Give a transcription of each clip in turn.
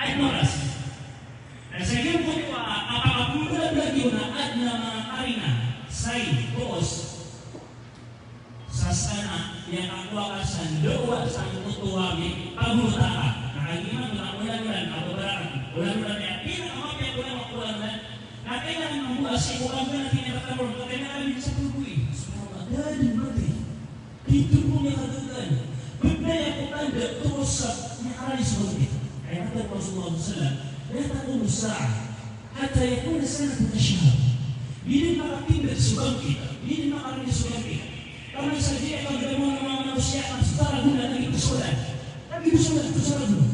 ay oras. Sa iyong kutiwa, apakapulan lagi na at na mga karina say tuos sa sana yang aku akan doa sang kutuwami pamuta ka. Nakagiman na ulan-ulan, ulan-ulan ya. Pinakamak yang ulan-ulan na kailangan membuat si ulang na tinatapon kailangan sa tubuhi. Subhanallah, dan berarti hidup punya katakan berdaya petanda terus mengalami seperti itu. Kaya kata Rasulullah SAW, la taqum as-sa'ah hatta yakuna sanatun asyhar. Ini maka tindak sebab kita, ini maka ini sebab kita. Karena saja akan bertemu manusia akan setara guna lagi bersolat. Tapi bersolat dulu.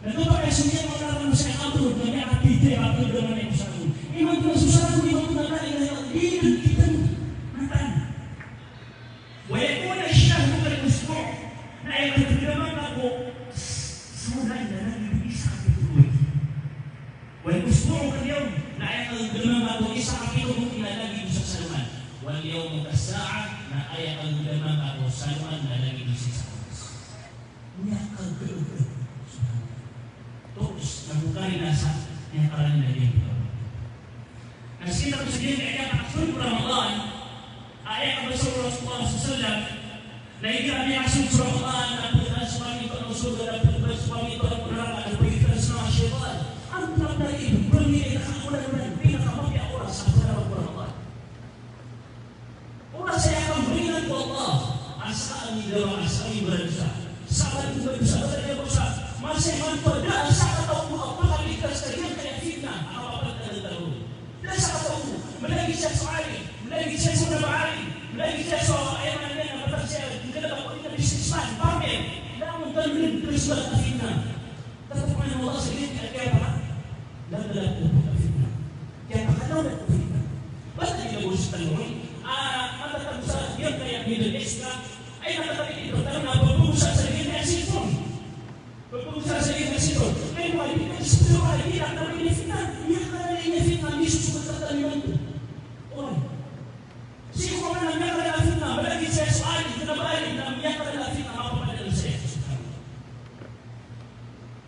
Dan itu pakai semuanya orang manusia atur dan yang tidak atur dengan yang susah. Iman itu susah dulu, iman itu tak ada yang hidup kita mantan. Walaupun syah bukan usbuh, nah yang terjemahan aku semudah dan bisa itu. Walaupun usbuh kalian, nah yang terjemahan aku bisa itu mungkin lagi bisa saluman. Walaupun kasa'ah, nah ayat terjemahan aku saluman dan lagi bisa. Ini akal gerak. Terus membukai dasar yang kalian dari itu. Nah, kita bersedia ayat masuk Ramadan, ayat Rasulullah SAW. Nah, ini kami masuk Ramadan dan kita suami itu masuk dan kita suami itu berangkat dan kita sama syaitan. Antara dari itu bernilai kemuliaan bina kamu ya Allah sahabat Ramadan. Allah saya akan berikan kepada Allah asal dalam asal berdosa. Sahabat itu berdosa, berdosa. Masih manfaat asal tahu apa kali kesedihan kayak fitnah apa kalian tahu. Dan asal tahu melagi saya soali, melagi saya sudah berani, melagi saya soal ayat yang apa saya tidak dapat kita bisnisman, pamer. Namun terus terus fitnah. Tetap Allah sendiri kayak apa? Dan dalam fitnah. Kayak apa kalau ada fitnah? Pasti tidak boleh setengah. Mata terbuka dia kayak di Indonesia. Ayat kata ini bertarung apa berusaha sedikit eksipun. Berusaha sedikit eksipun. Memang ini semua ini akan ini fitnah. Yang ada ini fitnah di susu tertentu itu. Oh, si orang yang ada fitnah, berarti saya soal kita balik dan yang ada fitnah apa pada saya.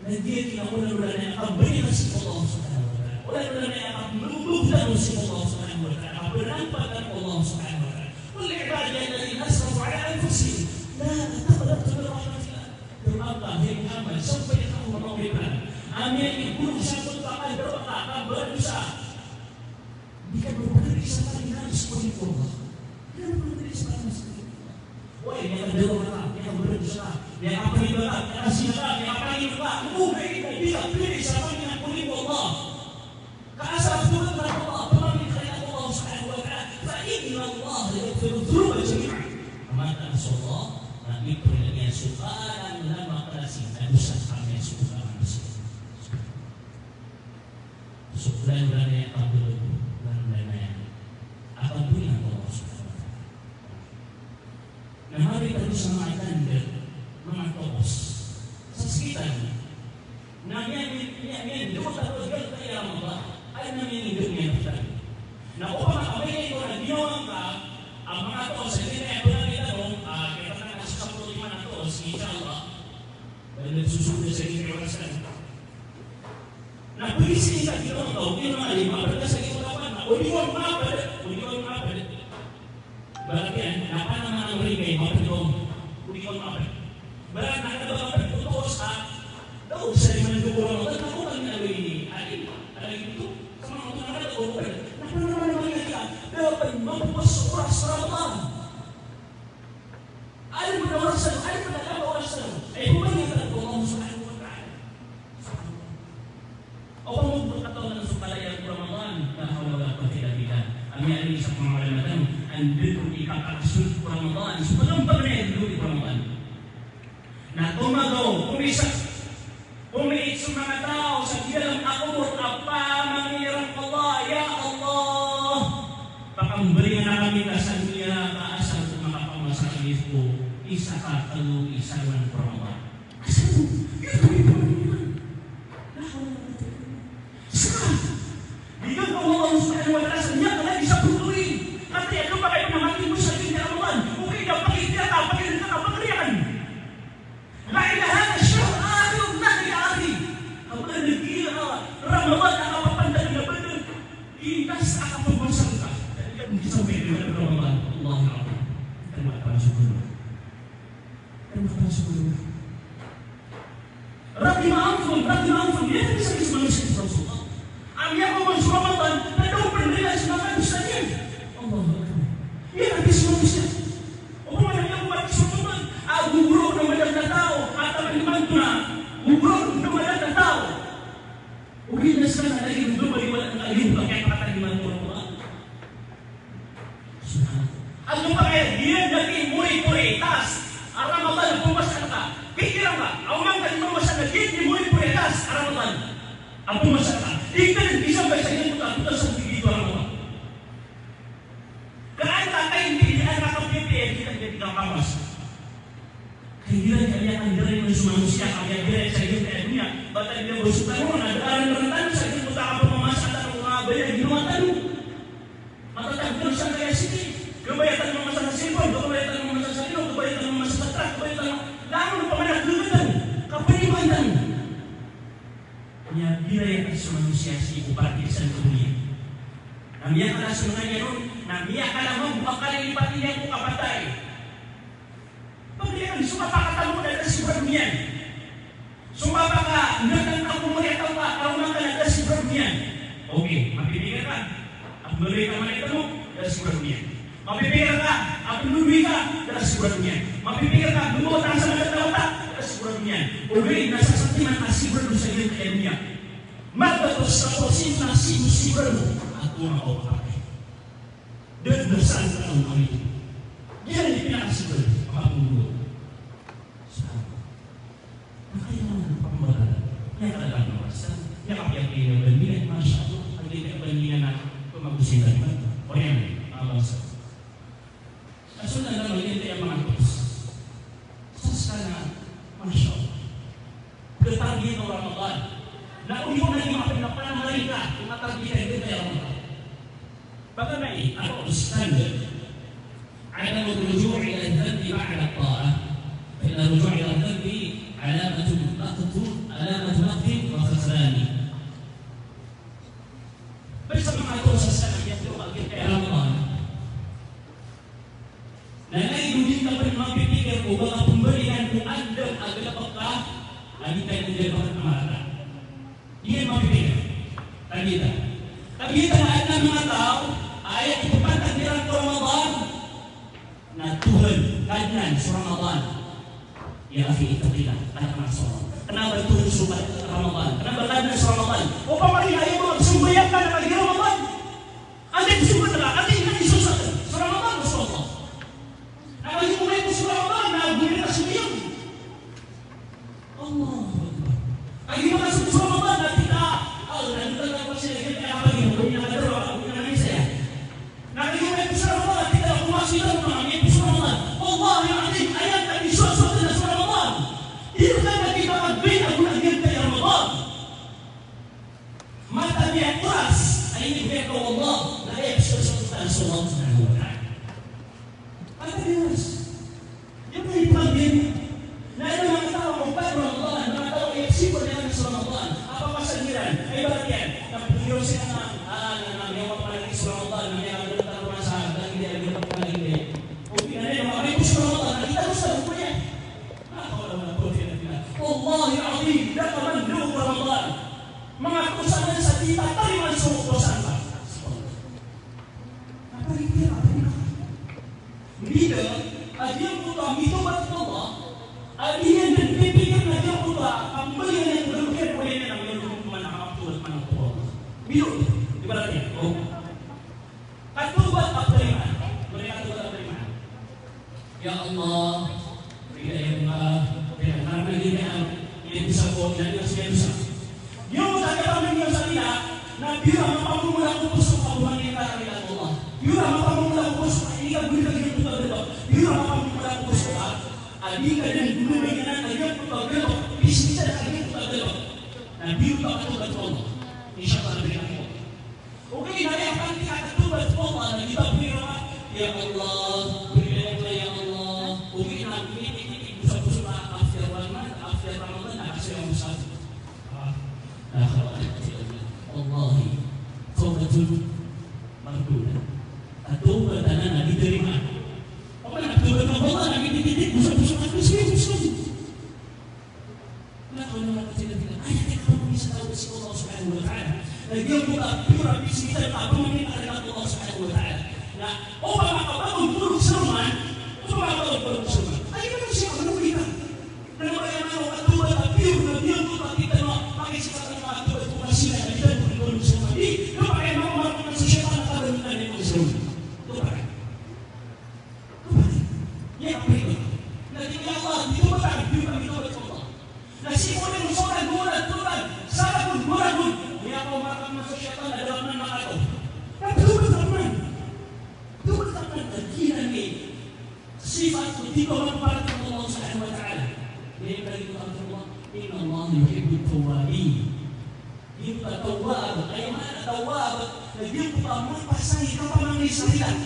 Dan dia tidak mudah-mudahan yang akan beri nasib Allah Subhanahu Wa Taala. Mudah-mudahan yang akan meluluhkan nasib Allah Subhanahu Wa Taala. Berampakan Allah Subhanahu Wa Taala. قل لعبادي الذين اسرفوا على انفسهم لا تقنطوا من رحمه الله. Bermata ya Muhammad sampai kamu mengobatan. Amin ibu satu tangan berdoa berdosa. Jika berbuat sama dengan seperti Allah. Dia berbuat sama seperti Allah. Wah yang berdoa, yang berdosa, yang apa ibadah, yang asyik, yang apa ibadah. Mungkin dia pilih sama dengan kulit Allah. Keasal Tuhan Allah, pemilik khayat Allah Subhanahu Wa Taala. Inna Allah yaghfiru dzunuba jami'an. Maka Allah Nabi dengan sukaan dan makasih dan dosa kami suka manusia. Sukaan dan yang kabul dan yang apa punya Allah Subhanahu Wa Taala. Nah mari kita sama ikan mengatos sekitar. Nah yang dua terus kita Allah. Ay namanya hidupnya kita. Nah, upang kami ito na ginawa ang mga tos, hindi na ito na kita nung kita na nasa 15 na tos, inshallah. Dahil nagsusunod sa inyo oras na. Nagpilisi ka ginawa ito, hindi naman lima, berarti sa ginawa na, uliwan mapalit. Berarti yan, napa naman ang ringay, mapilong, uliwan mapalit. Berarti nakadabang pagputos daw sa liman ng dukurang, ako lang na alin ito, sa mga ito nakadabang, dapat mempersuara Ramadan. Ada penawarasan, ada penawarasan. Kebanyakan Allah Subhanahu Wa Taala. Allah berkata supaya yang Ramadan, bahwa dapat tidak bisa. Kami ini sama malam andil di kakak sud Ramadan. Sebelum pernah dulu di Ramadan. Nah, tumago, Umi semangat tahu sa dalam akur apa mengiram Allah ya Allah. Memberikan kami dasar dunia ke asal maka pemasaran itu isakah telu isawan Ramadan. Asal itu Jika Allah Subhanahu Wa Taala senyap lagi bisa berduri. Nanti aku pakai penamati musyrik di Ramadan. Mungkin tidak pakai dia tak pakai dia tak pakai kan. La ilaha illallah akhirun nahi akhir. Apa berarti maafkan dia bisa manusia Rasulullah. Amnya mau masuk Ramadan, dan kamu berdiri semangat bisanya. Allah Akbar. Dia nanti manusia. Umumnya yang masuk Ramadan, aku guru nama dan tahu atau dimana guru nama dan tahu. Mungkin sekarang ada yang belum bagi pakai kata di mana Quran. Aku pakai dia jadi murid-murid tas. Ramadan pemasarkan. Pikir apa? Awang tadi pemasarkan dia murid-murid tas Ramadan. Apa masalah? Ikan bisa baca yang kita sampai di Ramadan. Kerana kain di anak KPP kita jadi kawas. Kira kalian anjari manusia kalian kira saya kita dunia. Bahkan dia bersuka orang ada orang saya kita apa memasak atau bayar di rumah tadi. Maka tak bisa saya sini. Kebayatan memasak simpel, kebayatan memasak sakit, kebayatan memasak terak, kebayatan lalu pemenang kebetulan. Kapaliman. Ya bila yang manusia si upati san dunia. Namanya kala sebenarnya nun, namanya kala membuka kali lipat ini yang buka patai. Pembelian suka pakatan mo dari dunia. Suka pakatan dengan kamu melihat apa kalau makan dari dunia. Oke, mapipikirkan. Aku beri kamu itu dari dunia. Mapipikirkan, aku memberikan dari dunia. Mapipikirkan, membawa tangan sama otak dari dunia. Oke, nasa sentimen asih berdosa di dunia. Maka tersaposin nasi musibahmu aku mau pakai. Dan bersandar orang itu. Dia dipindah asih aku dulu. Makanya lupa pembahasan. Yang ada pembahasan, yang apa yang dia bandingkan, masya Allah, ada yang bandingan pemagusin dari mana? Orang Allah SWT. Asalnya dalam ini yang mengakus. Sekarang, masya Allah, ketargian orang Allah. Nah, untuk lagi apa yang pernah mereka ketargian kita yang Allah. Bagaimana ini? Apa standar? Ada merujuk ila dzanbi ba'da ta'ah. Ila rujuk ila dzanbi alamatun naqdin wa khasrani. Bersama mengatur sesuatu yang terkait dengan Allah. Dan lagi dunia dapat memikir bahwa pemberian Anda adalah pekah lagi kita menjadi amarah. Dia memikir tapi kita akan mengatakan ayat itu pada dalam Ramadan. Nah Tuhan kajian surah Ramadan. Ya akhi ittaqillah, ada masalah. Kenapa Tuhan suruh Ramadan? Kenapa kajian surah Ramadan? Apa mari ayat itu sumbayangkan lagi Ramadan? Anda disuruh adalah anda ingat disusah surah Ramadan Rasulullah. Nah lagi mulai surah Ramadan, nah bunyi tasbih. Allah. Lagi masuk surah Ramadan dan kita dan kita tak pasti kita apa ini punya ada punya saya. Nah lagi mulai surah Ramadan kita masih dalam mengalami surah Ramadan. Allah yang alim ayat tadi surah Ramadan. Itu kan kita berbeda bulan kita Ramadan. Mata dia keras. Ini bukan Allah. Nah ayat surah Subhanahu wa taala. Mata dia keras. Dia beribadi. Nah itu yang tahu membuat Ramadan, yang tahu yang sibuk dengan Ramadan. Apa pasanggiran? Ibaratnya, tapi beliau sekarang, yang apa lagi Ramadan, yang ada dalam rumah saya, dan dia ada lagi dia. Mungkin ada yang apa itu Ramadan, kita harus tahu punya. Apa orang berpikir kita? Wallahi azim, dapat mendukung Ramadan. Mengaku sana kita terima suruh dosa. Apa itu? Dia, dia butuh mitobat Allah. Dia dan pikir dia butuh pembelian yang berpikir boleh yang mana waktu mana Allah. Biru ibaratnya. Oh. Katubat terima. Mereka katubat terima. Ya Allah, berikan yang Allah, karena dia bisa kok dan dia bisa. Dia mau saja kami yang saya. Nabi apa pun melakukan persoalan wanita dengan Allah. Dia apa pun melakukan persoalan ini kan berita yang betul betul. Dia apa pun melakukan persoalan. Adi kadang dulu dengan dia betul betul. Bisnis ada lagi betul betul. Nabi betul betul. Insyaallah berikan. Oke, nanti akan kita betul betul Allah dan kita berdoa ya Allah, berikan ya Allah. Oke, nanti ini bisa bersoal after Ramadan akan yang besar. Wallahi taubatul mardudah. Taubatan ana diterima. Apa nak taubat Allah lagi titik-titik busuk-busuk aku sih. Nah, kalau nak cerita ayat Subhanahu wa ta'ala. Na dia buka pura bismillah ka pemerintah dari Allah Subhanahu wa ta'ala. Na upang makabagong tulog sa man, ay naman siya manulitan. Na naman ang katulad na pure na Diyos ko pakita mo, makisisa ka ng mga katulad kung masila na dyan kung tulog sa man. Di, napakaya mga marunong sa siya na nakagalitan ni mga sarili. Tupakay. Yan ang pwede. Natingin Allah, dito ba tayo? Dito kami tulad ko Allah. Nasimulan mo sa tulad, sarapun, murapun. Kaya ako makakang sa siya na dalam na makato. Katulad naman. Tulad naman, nagkinan ni sifat di bawah perintah Allah Subhanahu wa ta'ala. Dia bagi Allah, inna Allah yuhibbut tawwabin. Dia tawwab, ay mana tawwab? Dia bukan mapasangi ka pamangisilan.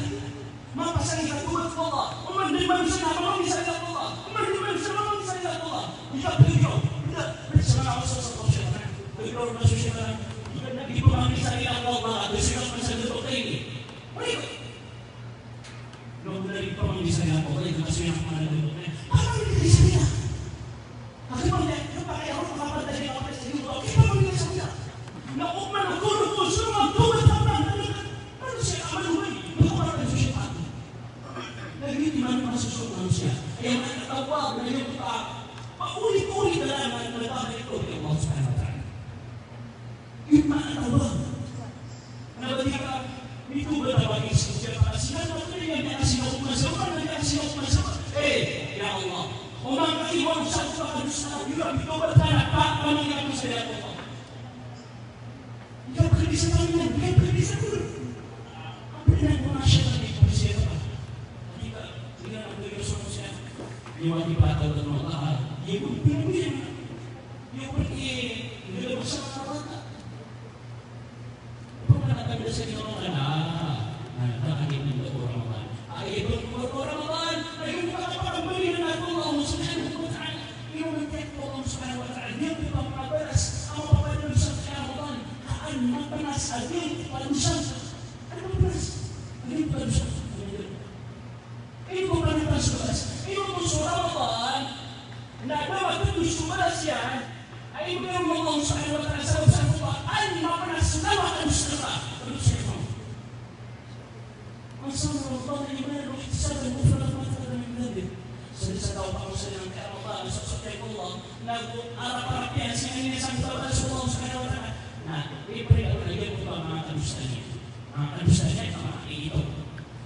Mapasangi ka tulad ko Allah. Umman din manusia na pamangisilan ko Allah. Umman din manusia na pamangisilan ko Allah. Ika beliau, tidak bersama Allah sallallahu alaihi wasallam. Beliau manusia na di pamangisilan ko Allah. Bersama manusia ini. Baik. Kalau dari pemanggilan apa itu masih yang mana dulu? Apa yang dari saya? Aku melihat pakai orang apa dari apa dari itu? Kita melihat saya. Nak umman aku rumus semua tu betul. Manusia amal dulu. Bukan orang manusia patu. Lagi di mana masuk manusia? Yang mana tahu yang kita uli dalam mereka itu Allah Subhanahu wa ta'ala. Itu mana tahu? Kenapa dia itu berapa isi siapa siapa yang dikasih hukuman siapa yang dikasih hukuman siapa? Ya Allah, orang kaki orang satu harus salah juga itu bertanya Pak mana yang bisa saya potong? Dia pergi sana, dia pergi sana. Apa yang masyarakat itu bisa apa? Jika nak beli solusi, dia wajib atau Allah, dia pun pilih, dia pergi dia bersama Allah. Akan bisa dilakukan. Tak ada untuk Ramadan. Ayat untuk Ramadan. Ayat apa beri dengan Allah Subhanahu wa ta'ala. Ia menjadi Allah Subhanahu wa ta'ala. Dia tidak berbalas. Apa yang bisa Ramadan? Kaan mempenas agil padusan. Ada mempenas. Agil padusan. Ini bukan padusan. Ini musuh Ramadan. Tidak ada waktu tujuh ya. Ayat yang Allah Subhanahu wa ta'ala sebab an mempenas nama padusan. Masalah Ramadan ini benar ihtisab dan mufrad mata min dzalik. Saya tahu kalau saya yang Ramadan sesuatu Allah, lagu Arab yang ini sampai Rasulullah Subhanahu wa ta'ala. Nah, ini perintah lagi untuk mengangkat dosanya. Mengangkat dosanya sama itu.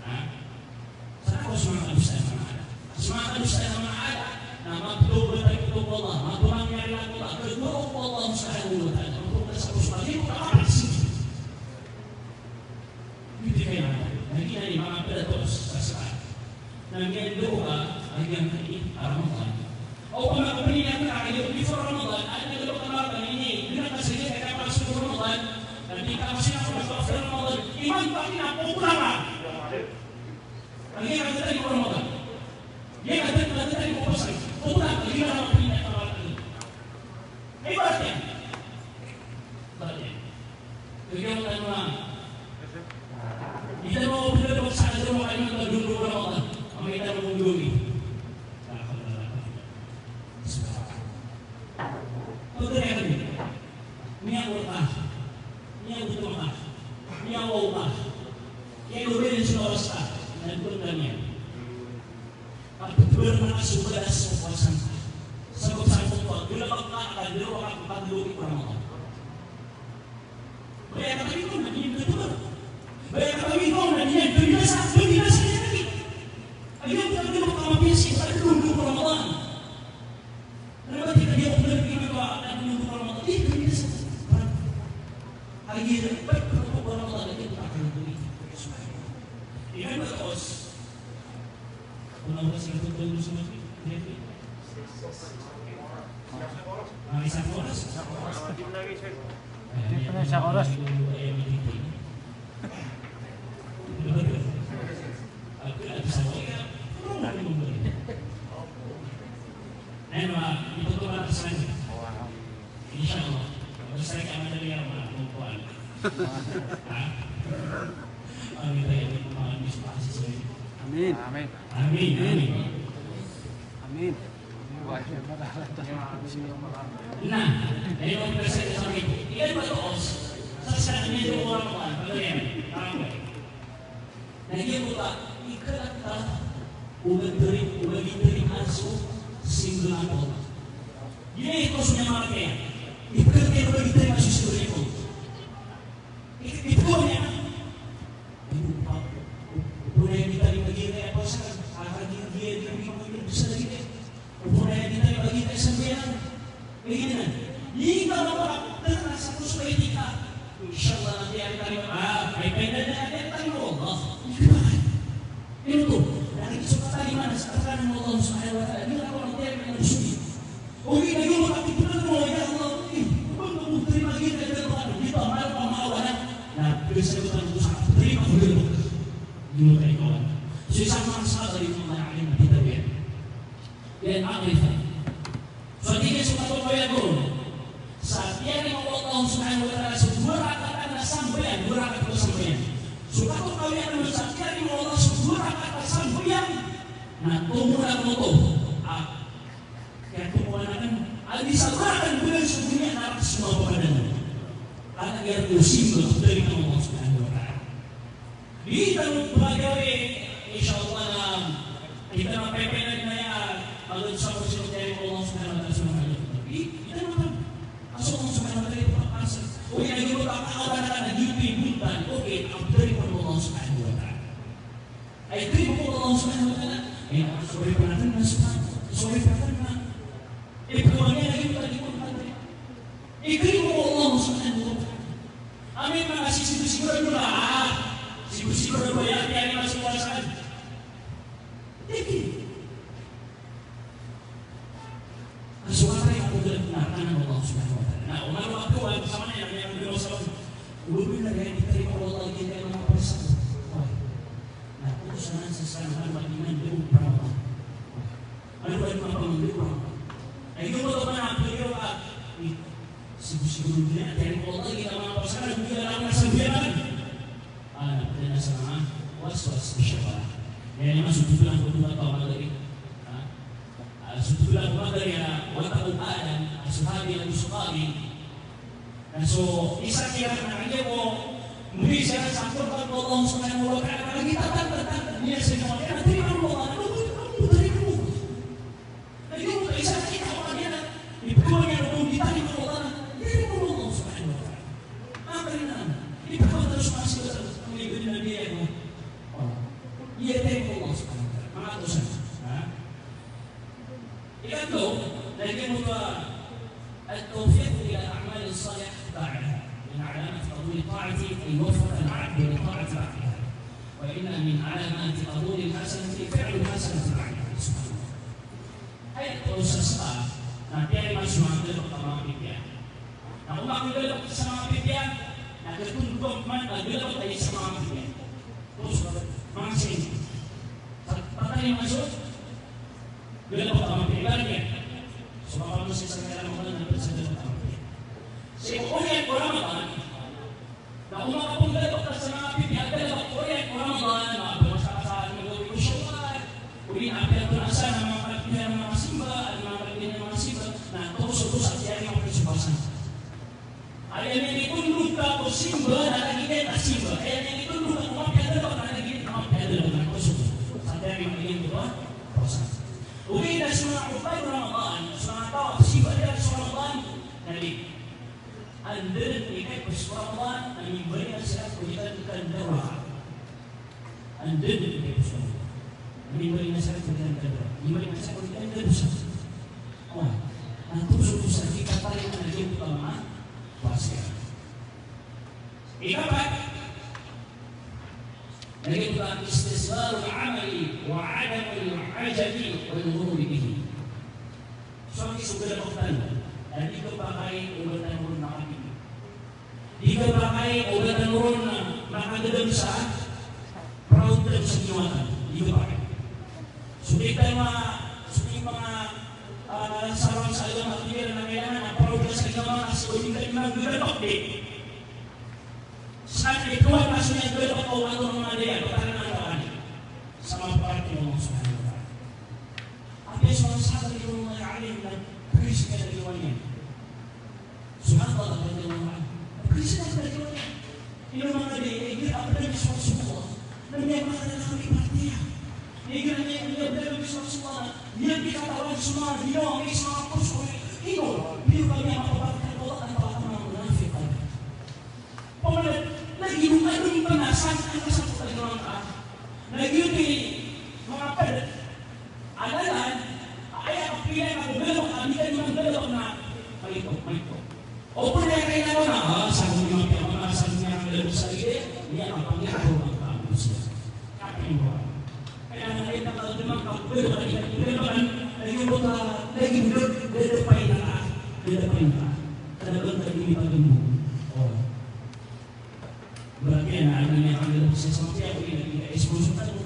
Nah, saya harus mengangkat dosa sama ada. Mengangkat dosa sama ada. Nah, mampu berbaik untuk Allah, mampu mengyari Allah, kedua Allah Subhanahu wa ta'ala. Untuk bersama-sama itu apa sih? Itu kayak lagi dari mana pada terus sesaat. Namanya doa yang ini Ramadan. Oh, kalau kemudian kita akan di Ramadan, ada doa Ramadan ini dengan kasihnya kita masuk Ramadan. Dan kita masih masuk Ramadan. Iman tapi nak pulang. Lagi kita tadi Ramadan. Dia kata kita tadi puasa. Pulang lagi dalam pindah Ramadan ini. Ibaratnya. Bagaimana orang? Kita mau berdua saja mau ayat dulu Ramadan. Kita mengunjungi. Betul ya ini. Ini yang berkah. Ini yang berkah. Ini yang berkah. Yang berbeda dengan Ustaz dan keluarganya. Tapi bermasuk pada sepuasan. Sebab sanggup kuat. Bila bakal akan dirohak 40 Ramadan. Bayar kami pun nanti betul. Bayar kami pun nanti biasa lagi. Ayo kita beri makan biasa pada dulu Ramadan. Kenapa kita dia boleh pergi ke dan dulu Ramadan? Itu biasa. Akhir baik Ramadan itu akan beri. Ini bagus. Kalau masih betul semua ini. Bisa boros. Di pernah saya oras. Insyaallah. Saya akan ada yang perempuan. Amin. Amin. Amin. Amin. Amin. Nah, dari orang saya sampai Ikan batoos, sa medyo orang naman, pagkalian, karangay. Nagyan ko ba, ikan at umagdaring aso, single ako. Yun ay ito sa niya mga kaya. Ikan kayo umagdaring aso, single ako. Ito niya. Punay kita rin magiging ako sa kakagigil, hindi ko magiging sa lagi. Punay kita rin magiging sa bayan. Ganyan. Hindi ka mapapagdala sa puso ay di ka. Inshallah nanti ang tayo, ay pwede na natin tayo Allah. Ito to, dahil sa kataliman sa katalan ng Allah subhanahu wa ta'ala, hindi ako ang tayo ng gusto. Huwag na yung makatipunan mo, ya Allah, kung mabuti magiging ka dito, dito, mahal pa maawa na, pinagsagutan ko sa kataliman mo dito. Hindi mo tayo kawan. So isang mga sala rin mga nakalim na dito yan. Yan, akrifan. So hindi kayo sa katuloyan mo, sa tiyan ng Allah subhanahu wa ta'ala, sa burakat na sambayan, burakat ko sambayan. So katuloyan naman sa tiyan ng Allah, sa burakat na sambayan, na tumurag mo to. Kaya tumuha na kan, alisabakan bulan sa dunia, narak semua pagkadanan. Karena agar musim dari Allah subhanahu wa ta'ala. Di dalam bagay, insyaAllah na kita mapepenan na yan, agad sa musim dari Allah subhanahu wa ta'ala. Kita naman, asal Allah subhanahu wa ta'ala ipapasal. O yan, yung makakawan na nagipibuntan, okay, ang dari Allah subhanahu wa ta'ala. Ay, dari Allah subhanahu wa ta'ala, ay, sorry pa natin na sorry pa natin na. Ipagawangnya lagi puntan. Ikri mo Allah subhanahu wa ta'ala. Amin mga sigur-sigur mo na. Sigur-sigur na ba yan? Kaya naman sa wasan. Ikri. Ang sumatay ako dalang pinaratan ng Allah subhanahu wa ta'ala. Na umano ako, sama na yan, may ang gano'n sa mga. Ulubin na gaya, di kayo mo Allah, hindi kayo mga parisan. Na kung saan sa sanahan, mag-iman, doon para mo. Ano ba yung mga pamilyo para mo? Ay, yung mga mga pamilyo at sigur-sigur din dari Allah kita mga pasangan hindi alam na sabihan. Napatay na sa mga was-was syaitan. Kaya naman sutulan ko mga tao madali. Sutulan ko madali na watakong alam suhabi ang suhabi. So, isa kaya na kanya mo muli siya sa kurban ko Allah subhanahu wa ta'ala na kita tanda niya sa mga kaya natin ang mga ano dari mo. Lagi mo isa kita ko kanya na ipagawa niya kung kita ni Allah. Ia tempo Allah subhanahu wa ta'ala. Mga atusan. Ikatlo, lagyan mo ba التوفيق إلى الأعمال الصالحة بعدها من علامات قبول الطاعة أن يوفق العبد للطاعة بعدها وإن من علامات قبول الحسنة فعل الحسنة بعدها سبحانه وتعالى. Ayat proses nanti ay masuk ke dalam pikiran. Nah, umat dalam sama pikiran, nah ketunjuk man dalam ay sama pikiran. Terus masing patah yang masuk dalam pertama pikirannya. Sebab masih sekarang orang yang bersedih pertama pikiran. Seorang Ramadan, nah umat pun dalam sama pikiran dalam Ramadan, apa masalah mengawi syawal, kemudian apa yang terasa nama pikiran ayat yang ditunduk ke simba dan lagi tak simba. Ayat yang ditunduk ke umat yang ada dan lagi umat yang ada dengan kosong. Sampai yang ingin berdoa kosong. Ubi dan semua ubat Ramadan, semua tahu simba dia Ramadan dari anda ikat Ramadan dan memberi nasihat kepada doa. Anda ikat Ramadan. Memberi nasihat kepada doa. Memberi nasihat kepada doa. Oh, nanti susah kita paling lagi utama. Ikapat lagi bukan istisbar al-amali wa adam al-ajabi wal ghurur bihi. Suami sudah bertanya dan dipakai obat turun nakati. Dipakai obat turun nakagedem sa proud dan senyuman dipakai. Sudah mga sarang sa agama dia na kailangan proud sa agama so hindi kayo mag-develop din. Saan ikuha na siya develop o ano mga diyan para nang sa mga parte ng Allah subhanahu wa ta'ala. Apa yang sahabat yung mga alim na praise ka na iwan niya. Subhanallah radhiyallahu anhu. Ini mga di apa dari semua. Dan dia makan kami perhatian. Dia dari semua. Dia dikatakan semua dia ini semua kursus itu. Dia kami apa-apa Allah dan Allah munafik. Pemenang lagi bukan itu penasaran satu kali orang lagi ini mengapa adalah ayat pilihan aku belum kami kan belum nak baik. Open yang kaya na sabi ng mga sabi niya ng sarili niya ang pangyayari ng kamusia. Kaya nakita ka naman kapag naging buta, naging dedepay na. Talagang tagilipan mo. Berarti na ano niya kami lang sa sampiya ko nag-expose ka mo.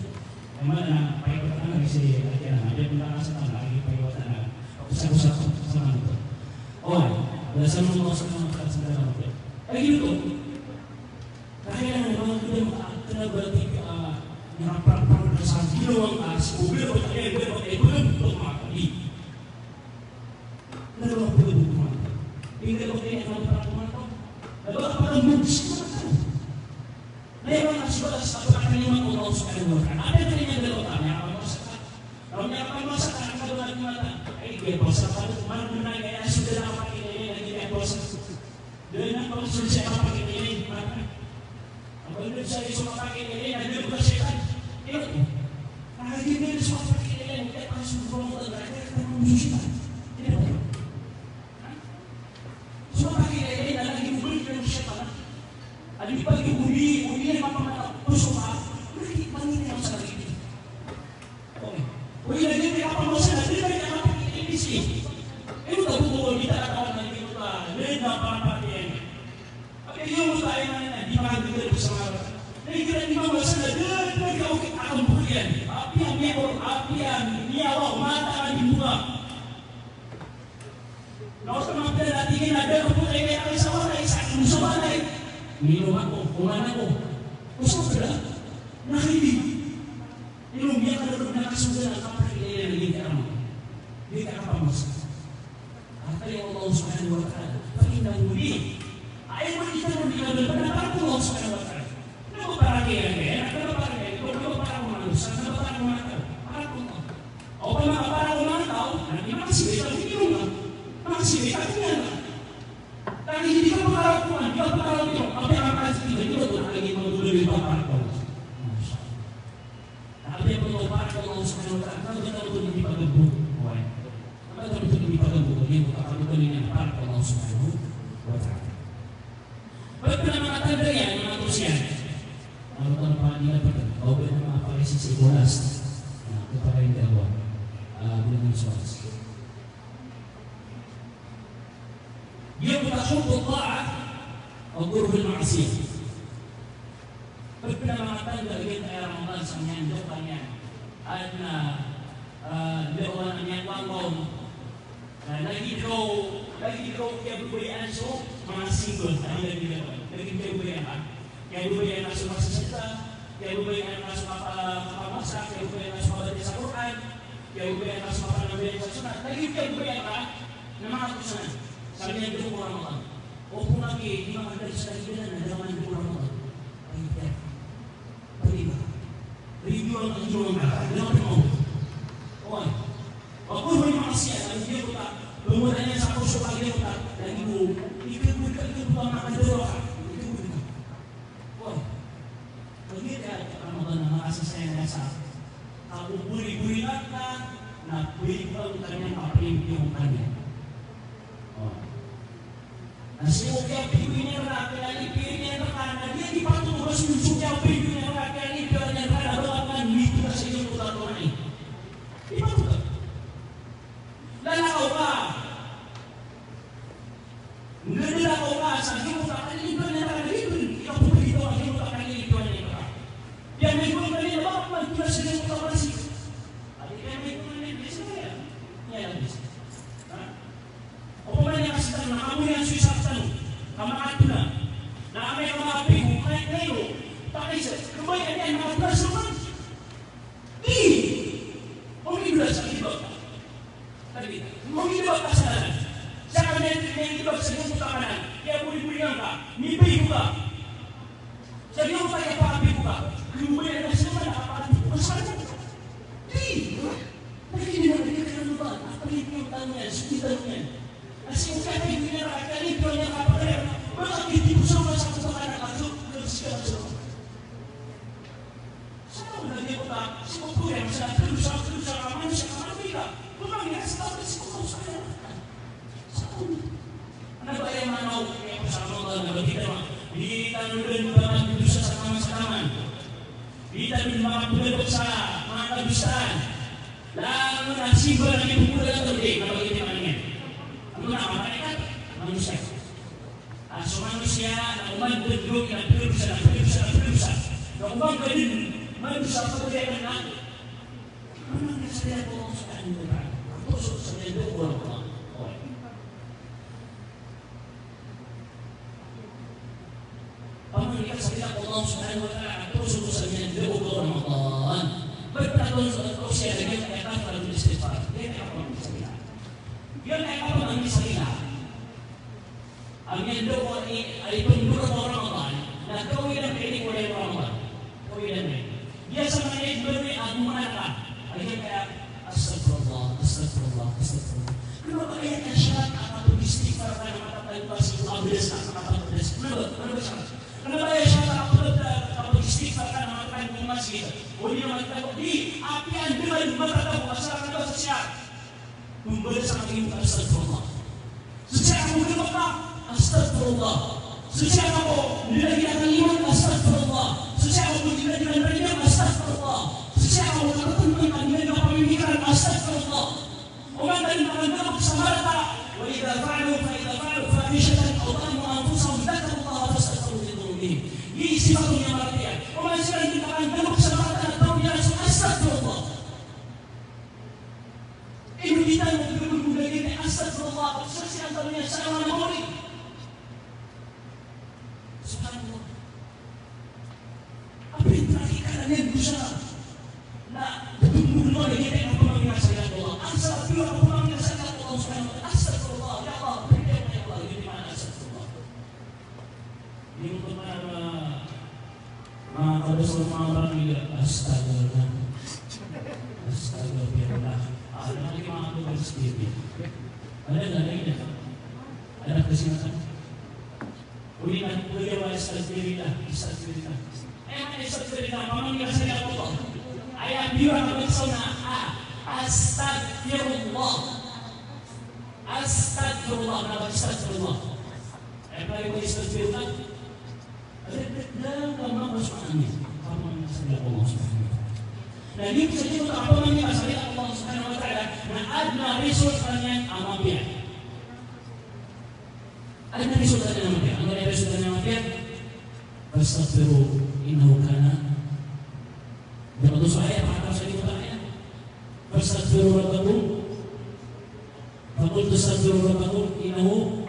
Ay man na paikot ka na kasi ada pun sa tanah lagi paikot na. Usap-usap sa mga ito. Dasar Allah Subhanahu wa taala sedang apa? Gitu. Kaya memang kita berarti nyerapar dasar gilang mobil pakai belum mati. Lalu apa itu? Ini kalau ini kalau pertemuan tu, lalu apa yang mungkin? Memang sudah satu kali Allah Subhanahu wa taala. Ada yang dalam tanya apa masalah? Kalau apa masalah kalau ada mata, dia pasal mana menanya sudah apa dengan konsumsi saya pakai ini mana? Apabila saya semua pakai ini ada bukan setan. Itu. Nah ini semua pakai ini kita langsung beromong dan kita konsumsi. Ini betul. Semua pakai ini dan lagi beri dengan setan. Ada bagi budi yang apa semua. Ini mana yang salah ini? Oh ini lagi apa masalah? Ini apa ini sih? Itu tak boleh kita akan lagi kita lihat apa yung tayo na di makagigil ko sa mga nagigil di mga masala dahil kau kita akan bukyan api ang niyawa mata ang dibuka laos naman pala natingin na dahil po kayo kaya kayo sa walay sa akin sa walay minum ako, kumahan ako gusto ko sila nakilig inumiyak ka na nakasugan ang kapakilaya na naging karamang hindi ka kapamasa at kaya Allah Subhanahu wa ta'ala pag-inang muli ay kita menjadi benar Allah Subhanahu wa taala. Kenapa para kaya? Kenapa para manusia? Kenapa para manusia? Para Allah. Apa nama para tahu? Nanti masih bisa dihitung. Masih bisa dihitung. Tadi jika para kuman, dia para itu, apa yang akan kita itu lagi mengulangi para Allah. Tapi yang perlu para Allah Subhanahu wa taala kita betul di pagbu. Kita betul di pagbu. Dia bukan betul ini para Allah Subhanahu wa taala. Bagaimana mengatakan yang manusia? Kalau tanpa dia betul, kau bagaimana apa sisi bolas? Nah, kepada yang dakwah, dengan suara. Dia bertasawuf taat, agur bil maksiat. Bagaimana mengatakan dari kita Ramadan sampai depannya, ada dia orang yang wangom. Lagi kau dia berberian so masih bertanya lagi dia berian yang berian masuk kita yang berian masuk apa masak yang berian masuk apa baca Quran yang berian masuk apa baca sunat lagi dia berian nama aku sana sampai yang itu Ramadan pun lagi di mana ada sekali dengan dalam Ramadan terima review dalam mau aku beri maksiat dan dia buka kemudiannya satu soal dia buka dan ibu ikut makan doa itu buka wah begitu ya Ramadan nama kasih sayang dasar aku beri nata nah beri kalau tanya apa yang dia bukannya nah semoga pikirannya rakyat pikirannya terkena dia dipatuh terus mensucikan pikirannya rakyat ini pikirannya terkena doakan itu kasih dia buka doa ini dipatuh lalakaw ka. Lalakaw ka sa hiyo ka kalilipan na nakalilipan. Ikaw po dito ang hiyo ka kalilipan na ka. Yan may kung kanina bakit magtula sila yung kapasik. At kaya may kung kanina bisa na yan. Yan ang bisa. O pa man niya kasi tanong, nakamuhi ang suyo sa tanong. Kamakat na. Nakamay ka mga pigo, kahit ngayon. Takay sa, kumay ka niya, nakatulas naman. Umidulas ang iba. Mengibak kesalahan. Jangan mengibak sebut kanan. Dia buri-buri angka, mimpi juga. sa Ramadan na bagita mo. Di tanulun ba magdusa sa kaman. Di tanulun makapulot sa mga kabustaan. Lalo na simbol na ipupula ito din na bagita man yan. Ano na, malaikat? Manusia. So manusia na umandudrog na pulsa. Na umang ganun, manusia pagkaya na ano ang nasayan po sa kanila ba? Puso sa nilo ko lang po. Pamangilikat sa kita po Allah subhanahu wa ta'ala, puso ko sa nilo ko Ramadan. Berpatulong sa ito siya, ganyan kaya para mag-istighfar. Ganyan ako ang salila. Yan ay ako ang salila. Ang nilo ko ay punduro ko Ramadan, na gawin ang piling ko ng Ramadan. Gawin ang piling. Yan sa mga ibon ay agumana ka. Ayan kaya, astagfirullah. Ano ba kaya ka siya nakapag-istighfar ka na matapalpas yung abilis na nakapag-istighfar? Ano ba siya? Ano ba kaya siya nakapag-istighfar ka na matapalpas yung masjid? O di naman tayo, di, api ang diman matataw, masarap ka sa siya. Kumbala sa aking astagfirullah. Sa siya ako gulong ka, astagfirullah. Sa siya ako nilagyan ng iwan, astagfirullah. Sa siya ako nilagyan ng iwan, astagfirullah. Siya ang nakatunay ang ilang pamimikiran, astagfirullah. Umanda rin makandalog sa marata. وَإِذَا فَعَلُوا فَاحِشَةً أَوْ ظَلَمُوا أَنفُسَهُمْ ذَكَرُوا اللَّهَ فَاسْتَغْفَرُوا لِذُنُوبِهِمْ. Iisip ako niya marata yan. Umanda sila hindi makandalog sa marata at tawag niya sa astagfirullah. Inulitan mo gulong-gulong niya, astagfirullah. Sa siya ang tawag niya sa mga namori. Subhanallah. Apin nakikalanin ko siya. Na bumulong na kita ang pamangin sa ilang Allah. Ang sarap yun ang pamangin sa ilang Allah subhanahu wa ta'ala. Astagfirullah. Ya Allah, berikan ya Allah. Yun di mana astagfirullah. Hindi mo pa mga kadasal mga barangay. Astagfirullah. Astagfirullah. Ano ang mga tuwag sa TV? Ano na? Anak kasi natin. Uli na ba astagfirullah. Astagfirullah. Pamangin sa ilang Allah. Ayat biwa magsuna astagfirullah. Astagfirullah. Kenapa astagfirullah? Ayat biwa astagfirullah. Dan kamu harus mengambil. Kamu mengasihkan Allah Subhanahu wa ta'ala. Dan ini bisa juga apa namanya mengasihkan Allah Subhanahu wa ta'ala. Nah adna resource kalian amabia. Adna resource kalian amabia. Anggap resource kalian amabia. Astagfiru innahu kana. Dapat saya apa saya bertanya? Fastaghfiru rabbakum. Faqul tastaghfiru rabbakum innahu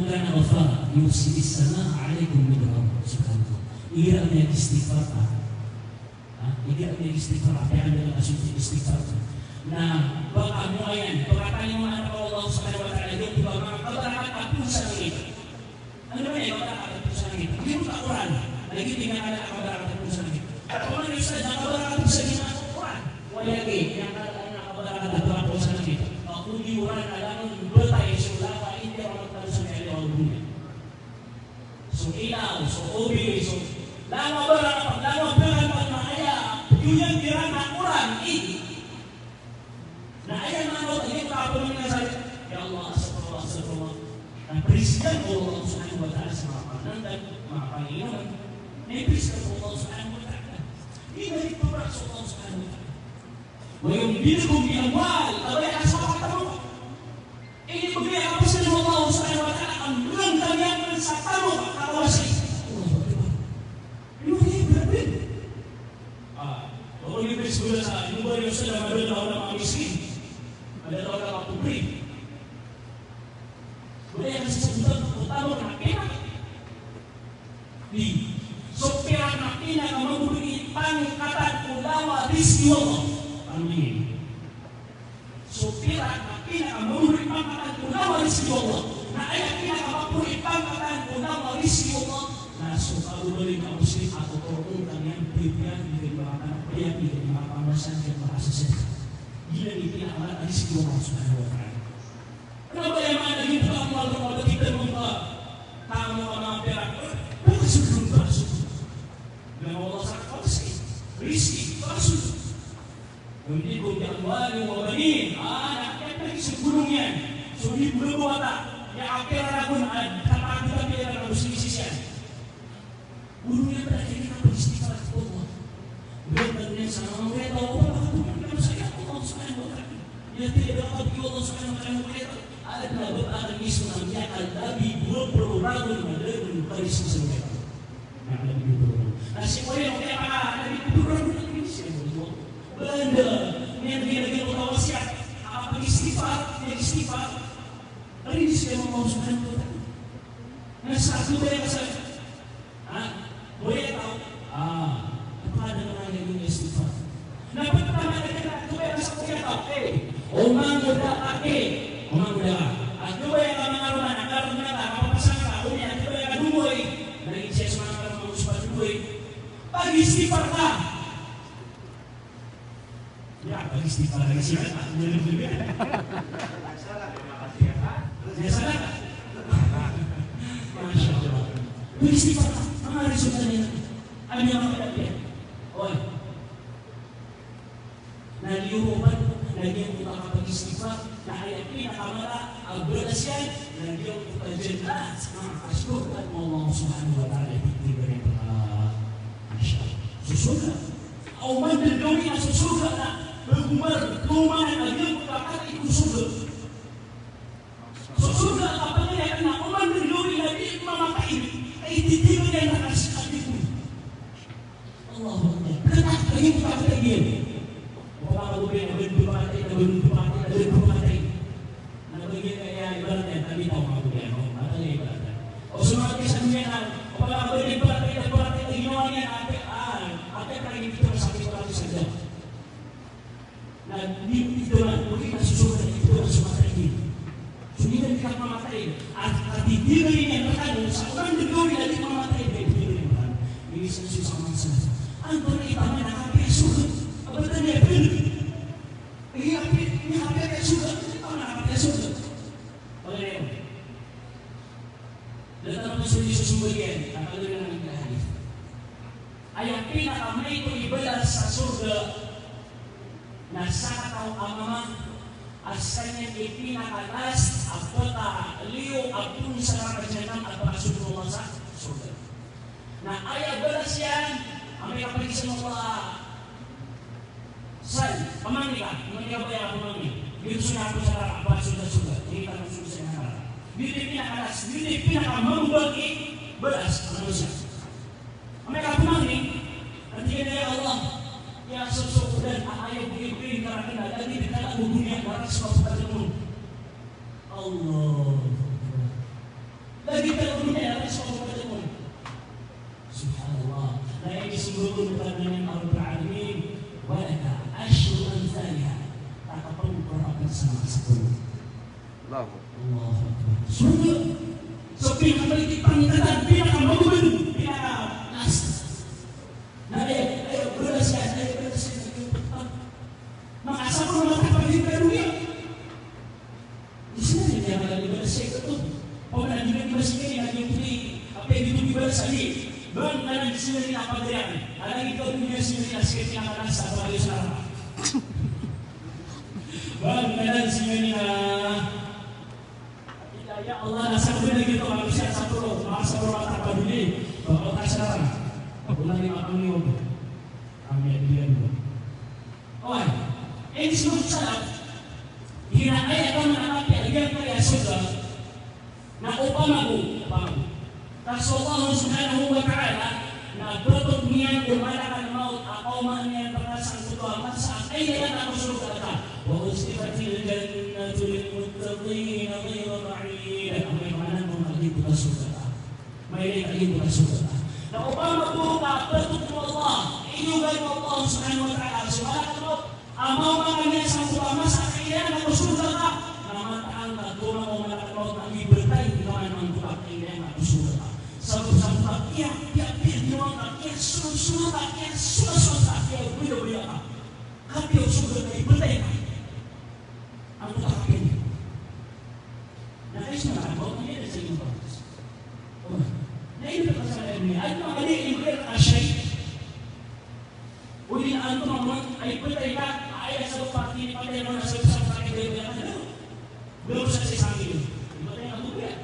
kana ghafara yursilis samaa 'alaikum midrara. Subhanallah. Ira niya istighfar pa. Ira niya istighfar pa ang asumsi istighfar. Na baka mo ayan, pagkatanya mo anak Allah Subhanahu wa ta'ala yung iba mga kabarakat at pusa ng ito. Ano ba yan? Kabarakat at pusa ng ito. Hindi mo ka-Quran. Nagitingan ka na kabarakat at pusa ng ito. Kung ano yung sa nakabarakat sa ginagawa, wala kayo, nakabarakat at pako sa nagito. Kung diuran, alam mo, bertay, so lapa, hindi ako magtalo sa mga ilaw dunia. So ilaw, so obi, so lama barakat, lama barakat na kaya, yun yung tirang na Quran, na ayan mga nota, hindi ko kapulong nga sabi, Ya Allah, astagfirullah, ang presiden ko, Allah subhanahu wa ta'ala sa mga panandan, mga Panginoon, may presiden ko, Allah subhanahu wa ta'ala. Ini berat Allah Subhanahu wa ta'ala. Wa yumdidukum bi amwal, abay asal katamu. Ini begini apa sih Allah Subhanahu wa ta'ala ang berangkang sa tamu kawasi. Ini berat. Kalau ini sudah sa luar yang sudah ada orang miskin. Ada orang publik. Boleh yang sesuatu utama nak di sopirang na pinakamabuli pangkatan ulawa rizki Allah. Ano yun? Sopirang na pinakamabuli pangkatan ulawa rizki Allah. Na ay pinakamabuli pangkatan ulawa rizki Allah. Na sukabulin ka muslim atau turun kalian berikan di mga kanakbayan, di mga pamasan dan mga asasya. Gila ni pinakamal rizki Allah subhanahu wa ta'ala. Ano ba yung mga naging pangkal ng mga kita mga tamo ka mga pera? Bakit sebelum masuk? Dan Allah sangat fasih, rizki, masuk. Yumdikum bi amwalin wa banin. Anak yang pergi sebelumnya, sudah berbuat ya akhirnya pun kata kita pilih harus sisian. Gurunya berarti kita beristighfar ke Allah. Beliau bertanya sama mereka, Allah kalau saya Allah Subhanahu wa taala. Ya tidak dapat Allah Subhanahu wa taala. Ada beberapa isu yang tapi belum berurang dengan baris sesuatu. Nah, lebih berurang. Nasi goreng kayak apa? Lebih berurang dengan sih. Belanda yang dia wasiat apa istighfar, istighfar. Hari ini saya mau Subhanahu wa taala. Nah, satu yang saya boleh tahu? Apa ada orang yang istighfar? Nah, pertama kita coba satu yang tahu. Omang muda Omang muda. Aku yang ngaruh apa pasang aku yang aku yang duwe. Dari saya semangat mau supaya duwe. Pagi istighfar lah. Ya, pagi istighfar lagi sih kan. Saya salah. Masya Allah. Pagi istighfar. Hari sudah ada yang ada. Oh. Nah, diurutan dan dia utama bagi istighfar. Nah, ayat ini kamera berasian dan dia untuk jelas. Asyukur Allah Subhanahu wa taala diberi Masya Allah. Susuka. Auman dan kami susuka nak bergumar kuman aja kata itu sudah. Susuka apa yang kena auman dan kami lagi memakai itu yang nak kasih itu. Allah Akbar. Kenapa lagi kita lagi? Orang berpakai. Nah, begini kayak ibaratnya tadi tahu aku dia, atau ibaratnya. Oh, semua kisah mengenal. Orang berpakai gimana apa lagi kita sakit orang saja. Nah, itu lah mungkin susu dan itu semua ini. Sudah kita memakai. Arti diri yang terkadang seorang degori lagi memakai diri ini sesuatu sama saja. Antara kita menangkap suhu. Betul ya, betul. Ini apa yang sudah? Kita menangkap sudah. Oleh dan terus sesungguhnya kata dengan hadis. Ayat ini kami itu ibadah surga. Nasa tahu amama asalnya ipina atas apota liu apun secara berjenam atau rasulullah surga. Nah ayat berasian Amerika pergi semua saya pemanggil bayar pemanggil. Itu sudah aku salah apa sudah. Ini kan sudah saya. Di pihak membagi beras manusia. Mereka pemanggil. Nanti ya Allah, ya sosok dan ayo beri karena lagi di dalam dunia barat semua bertemu. Allah. Lagi dalam dunia barat semua bertemu. Subhanallah. Nah ini sungguh bukan dengan Al-Alamin. Walaka asyru amsalha. Tak perlu berapa sama sepuluh. Allah. Sungguh. Sepi memiliki panggilan dia akan membantu. Dia nas. Nah, ayo berasian. Maka sama maka pergi ke dunia. Di sini dia akan berasian itu. Pemenang juga dibersihkan lagi putih. Apa yang itu dibersihkan? Bang, ada di sini apa dia? Ada di kau dunia sini sikit yang akan satu lagi salah. Bang, ada di sini ya Allah nasab begitu manusia satu masa bermata dunia bahwa tak salah. Bulan 50 kami dia dulu. Oh, ini semua salah. Kira ayat kau menangkap yang kaya surga. Nah, upamaku. Rasulullah Subhanahu wa taala na berikut niat bermalakan maut atau yang berasal ketua masa ayat dan surga kata wa ustifatil jannatu lil muttaqin ghayra ba'id amai mana mengerti bukan surga mai lagi bukan surga na upama buka berikut Allah ini juga Allah Subhanahu wa taala subhanahu amau makanya sang ketua masa ayat dan surga kata nama ta'ala doa mau melakukan maut kami bertai dengan mantap ayat dan surga sama-sama ya diorang ya sudah ya beliau tapi sudah dari penting aku tak ini nah ini semua mau ini ada segi bagus nah ini permasalahan ini ada ada yang berasyik ulil antum memang ayat penting ayat satu parti pada yang mana sebesar pakai dia belum selesai sambil makanya aku ya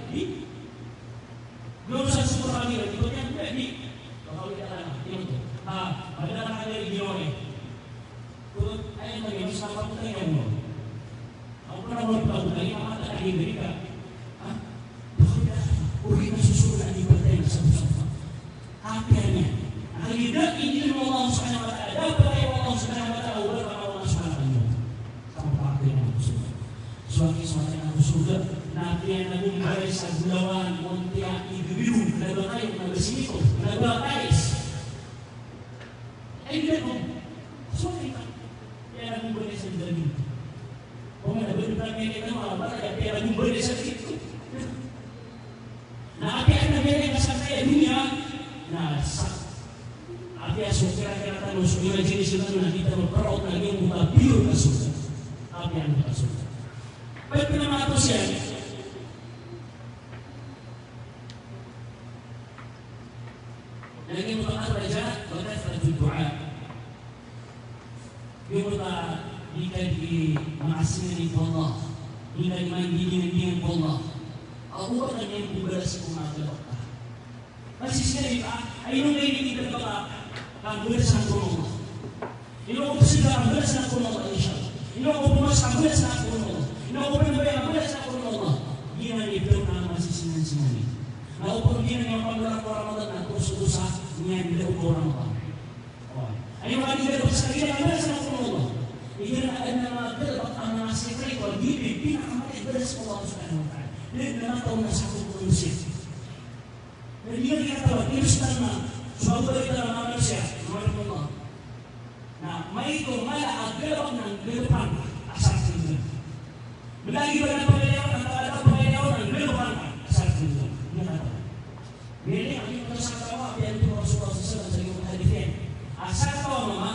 Dosa syukur kami ikutnya tidak di kalau tidak lama itu. Pada kali ini gini. Turut ayat lagi bisa apa pun yang mau. Aku pernah mau tahu lagi apa tadi mereka. Kita susul lagi bertanya satu-satu. Akhirnya, akhirnya ini Allah Subhanahu Wa Taala. Dapat Allah Subhanahu Wa Taala berkata Allah Subhanahu Wa Taala. Sampai akhirnya surga. Suami yang surga. Nabi yang nabung baris agulawan, montia, ibu-ibu, nabung kayu, nabung siniko, nabung kais. Ayun mo, suami ka. Kaya nabung baris ang dami. Kung nabung baris ang dami, kaya nabung baris ang dami. Nah, apa yang namanya kasih dunia, nah, apa yang kira-kira tahu semua jenis itu nanti kita berperot lagi yang buka biru kasut, apa yang buka kasut. Baik nama apa sih? Lagi buka apa aja? Bukan satu doa. Dia buka jika di mengasihani Allah, jika dimandi dengan Allah. Aku akan yang membalas umat Allah. Masih sekali ay nung naiintindihan ko ang bulas ng puno. Ino ko sila ang bulas ng puno inshallah. Ino ko pumas ang bulas ng puno. Ino ko pinabay ang bulas ng puno Allah. Gina ito na masisinan-sinan. Naupang gina yung paglalang ko Ramadan na kurso-kursa niya nila ko Ramadan. Ay yung ating gano'n sa gina ang bulas ng puno Allah. Igina na magdalabak ang mga sekre ko. Gina pinakamatid bulas ko Allah subhanahu wa ta'ala. Dia tahu nasa kondisi. Dan dia dikatakan Kristen suatu dari dalam manusia, Allah. Nah, mereka malah agak ng depan asal tinggal. Belagi pada pengetahuan antara pengetahuan dan depan asal tinggal. Dia kata. Ini kami bersama apa yang itu Rasulullah SAW sering menghadapkan. Asal tahu mama,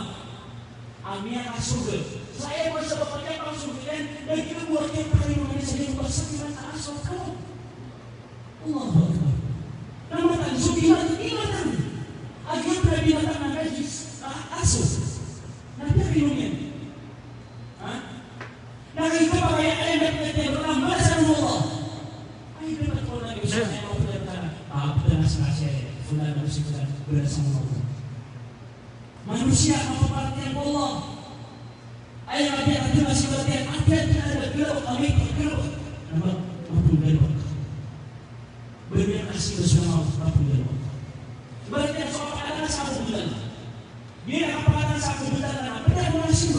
amnya surga. Saya bersama pakai surga dan kita buat yang paling manusia yang bersama asal kamu. Allah Akbar. Namun tak sukiman ingatan. Agar binatang na najis aso. Nanti minumnya. Nakita pa kaya ayat natin bertambah sa Allah. Ay dapat ko lagi sa mga pagkakataon sa fulan si fulan bersama Allah. Manusia memperhatikan Allah. Ayat natin masih berarti ada gelap kami gelap. Nampak maupun gelap. Berterima kasih bersama maupun gelap. Berarti soal ada satu bulan. Dia kapatan satu bulan na benar masih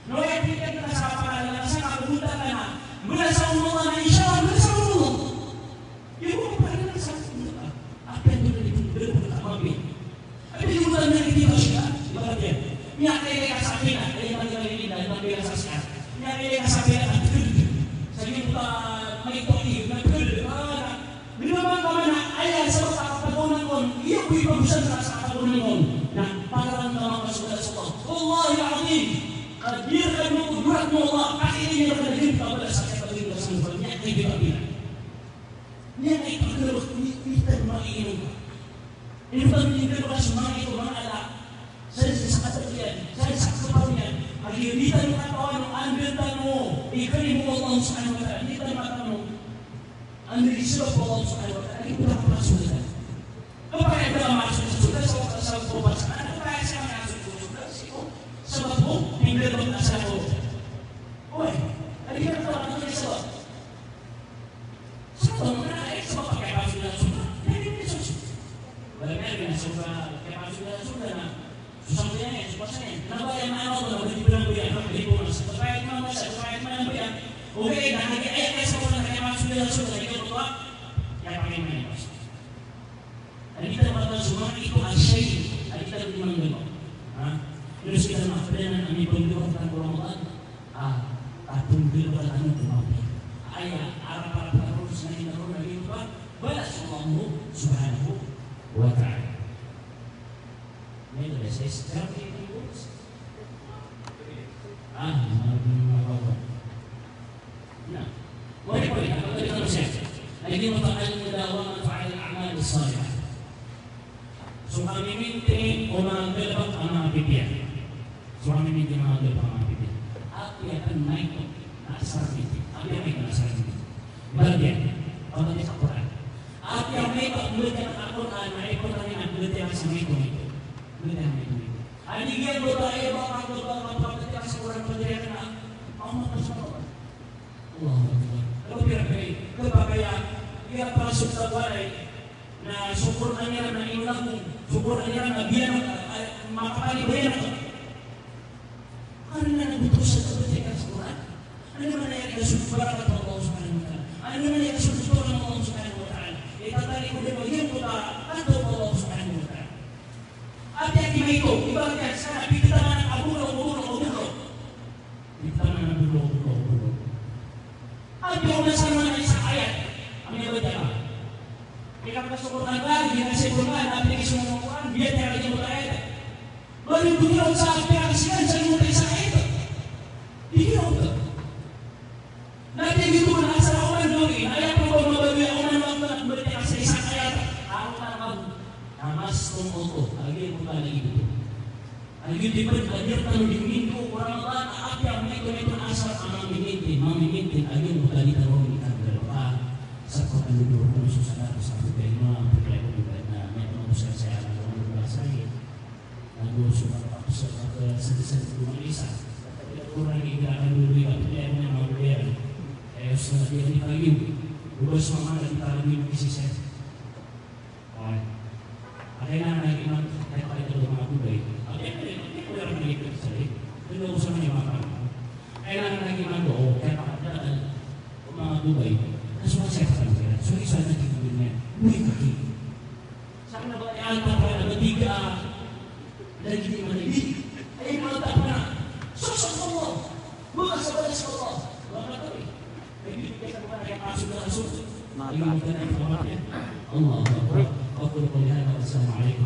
no yang kita sa pagkakataon sa kabutan na mula sa Allah na inshallah mula sa Allah. Yung mga pagkakataon sa kabutan. Apa yang berbuat mabi. Apa yang bulan na hindi ba siya? Berarti niya kaya kasabihin na kaya magiging dahil magiging sasabihin. Niya kaya kasabihin na sa kita may toki na Binaman ka man na ayan sa pagkakataon ko, iyo ko ipagusan sa pagkakataon ko na parang mga kasulat sa Allah. Wallahi al-Azim, kadir ka mo, udurat mo Allah, kakinin niya na rin ka wala sa kapatid ka sa mga niya ay binabilan. Niya ay pagkalawag, initan makiinom ka. Initan ka sa mga ito, mga alak, sa katagyan, sa kapatid, ang initan mo katawan mo, anbiltan mo, ikarin mo Allah sa ano ka, initan mo katawan mo, ang nagsisilap Allah subhanahu wa ta'ala, ito na kapasulitan. Kapag ito ang makasulitan sa pabasaan, kapag siya makasulitan sa bato, hindi naman nasa ko. Uy, alika na tawa na sa bato. Sa bato, mga sa bato, kaya pasulitan sa bato. Hindi susunod. Wala meron na sa bato, kaya pasulitan sa bato na susang yan eh, supasa yan. Nabayang na ako na, hindi ko lang buyan, hindi ko lang sa kapayat mga masa, kapayat mga buyan. Okay, nakikaya kayo sa bato na kaya pasulitan sa bato, yang paling menarik. Dan kita mengatakan semua itu asyik. Kita lebih mengenal. Terus kita mengatakan kami pembimbing tentang Ramadan. Pembimbing tentang Ramadan. Ayat Arab terus naik turun lagi itu balas Allah Subhanahu wa Ta'ala. Ini sudah saya secara ini urus. Nah, boleh apa kita terus ya? Lagi mengatakan mudawamah fa'il a'mal salihah. Suami minti orang gelap anak pipian. Suami minti orang gelap anak pipian. Aku akan naik nasar minti. Aku yang naik nasar minti. Bagian Allah di Al-Quran. Aku belajar Al-Quran, naikot kami ang belajar sa ito. Belajar ito. Anigyan mo tayo, baka belajar sa Quran, belajar na ang mga kasama. Allah. Kalau kira-kira, kaya kaya pasok sa walay na syukur niya na iulang mo, syukur niya na biyan makapalibayan ako. Ano na nabuto sa belajar sa Quran? Ano naman na yung kasubaran ng Allah subhanahu wa ta'ala? Ano naman na yung kasubaran ng Allah subhanahu wa ta'ala? Itatali ko din magiging puta kanto ng Allah subhanahu wa ta'ala. At yung ito, iba yan, sana bigla ng abulo. Bigla ng abulo. At yung nasama na isang ayat, ang iba dyan. Ikaw kasukuran ka, hindi na sikuran, aplikasyon ng Quran, biyan niya rin yung ayat. Baru beliau sampai kasihan saya mau kisah itu. Dia udah. Nanti gitu pun asal orang doi, ayat pun bagi orang waktu berita kisah ayat. Kamu namas tunggu lagi bukan lagi. Lagi diberi hadir kalau di minggu orang lain apa yang mereka itu asal anak memimpin lagi bukan ditaruh di kantor. Sekolah dulu khusus ada satu tema berkaitan dengan memang saya orang bahasa lalu sudah selesai rumah Isa. Orang ini akan dulu yang mau dia. Setelah dia dipagi, dulu semua ada dipagi di sisi. Ada yang lagi nak pada rumah aku baik. Ada yang orang lagi kerja. Dulu usaha yang makan. Ada yang lagi nak ada rumah aku baik. Semua saya katakan. Soalnya di dunia, kaki. Sama banyak ada tiga. Lagi di mana ini? Ayat malam tak pernah. Sosok Allah, bukan sahabat Allah. Lama kali. Ini kita bukan yang masuk dalam surga. Ini bukan yang pertama. Allah. Aku berkata Assalamualaikum.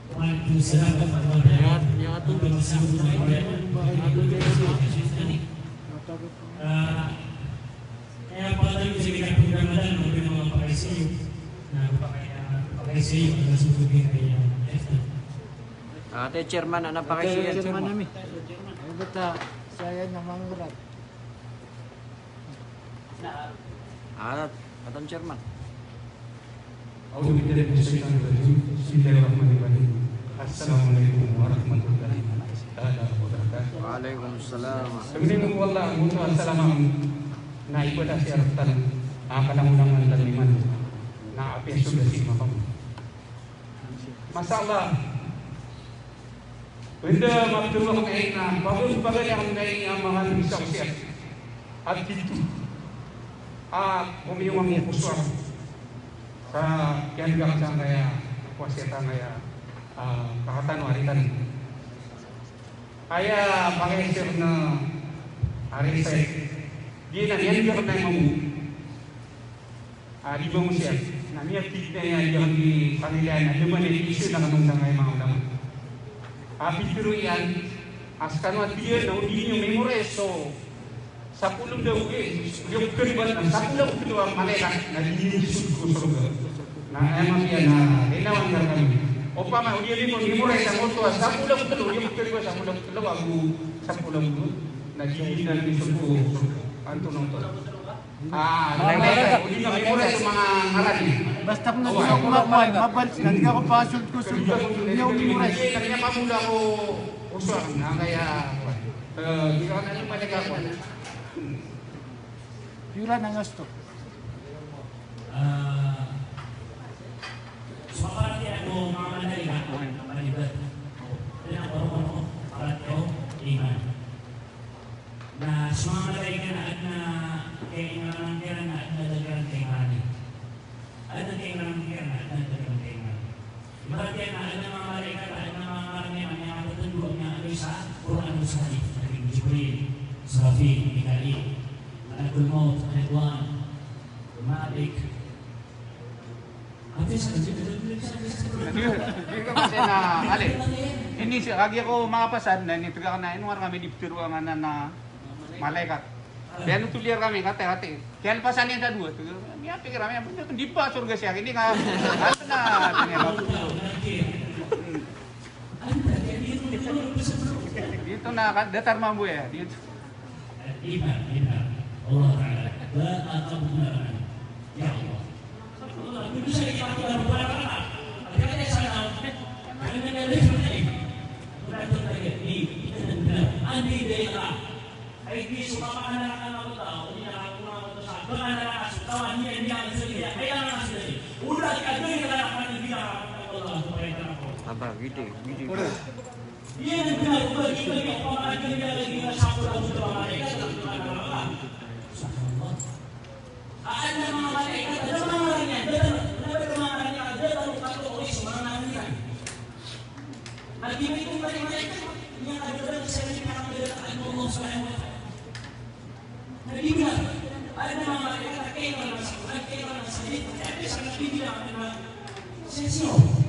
Waalaikumsalam warahmatullahi wabarakatuh. Kaya pala yung sinikat ng Ramadan, mga pakai sayo. Pakai sayo, ang susugin kaya. Ate chairman, ano pa kayo yan? Chairman namin. Ay, bata, saya yang manggurat. Atong chairman. Bismillahirrahmanirrahim. Assalamualaikum warahmatullahi wabarakatuh. Waalaikumsalam. Kemudian Allah untuk assalamualaikum. Na ibadah siaratan kalangunan dan iman na apa yang sudah dimaham. Masalah benda makhluk kaina bagus bagai yang kaina mahal bisa siap. At itu umiwang kuswa sa yan gang kaya kuaseta kaya kahatan waritan. Kaya pakai sirna hari saya dia nak yang dia pernah mahu di bangun siap. Nak niat kita yang jangan di panggilan ada mana isu nak ngomong sangai mahu dah. Api teruian askan dia nak dia memorize so 10 daw yung keriban 10 kedua malaikat na dinisud ko surga. Na emang dia na linawan kami. Opa ma dia ni memorize ang oto 10 yung keriban 10 aku 10 na dinisud di surga. Anto nonton. Hindi na memorize yung mga ngalan. Basta kung gusto ko mabalik, hindi ako pasok ko surga. Hindi ako memorize. Kanya pamula ko uswang na kaya di ka na yung malika ko. Pura na gusto. Seperti aku mengamalkan iman, beribadah. Dan aku mengamalkan iman. Nah, semua mereka ada keinginan kira ada dalam keinginan. Ada keinginan kira ada dalam keinginan. Berarti ada nama mereka ada nama yang ada tentunya ada sah Quran Sahih dari Jibril, Israfil, Mikail, Malakul Maut, Ridwan, Malik. Kasi na ali. Ini si agi ko mga pasan na nito ka na inuwar kami di piruangan na malaikat. Dan itu liar kami kate-kate. Kian pasan yang dua tu. Dia pikir kami apa tu di pas surga siang ini kan. Benar. Dito na datar mambu ya. Dito. Iman. Allah Ta'ala. Atau benar. Ya Allah. Itu bisa dilakukan beberapa. Karena saya karena dari seperti ini. Bukan terkait ini. Andi daerah. Ini suka anak-anak tahu. Ini anak-anak tahu. Anak-anak tahu. Ini dia sendiri. Anak-anak sendiri. Udah dikadui anak-anak dia. Allah supaya tahu. Abah, gede. Dia yang benar bagi orang yang lagi satu lagu mereka ada nama mereka, ada nama orangnya, ada baru kata oleh semua namanya. Lagi itu mereka yang ada dalam seminar dengan Allah Subhanahu Wa Taala. Jadi benar, ada nama mereka kailan sedih, tapi sangat tinggi dengan sensor.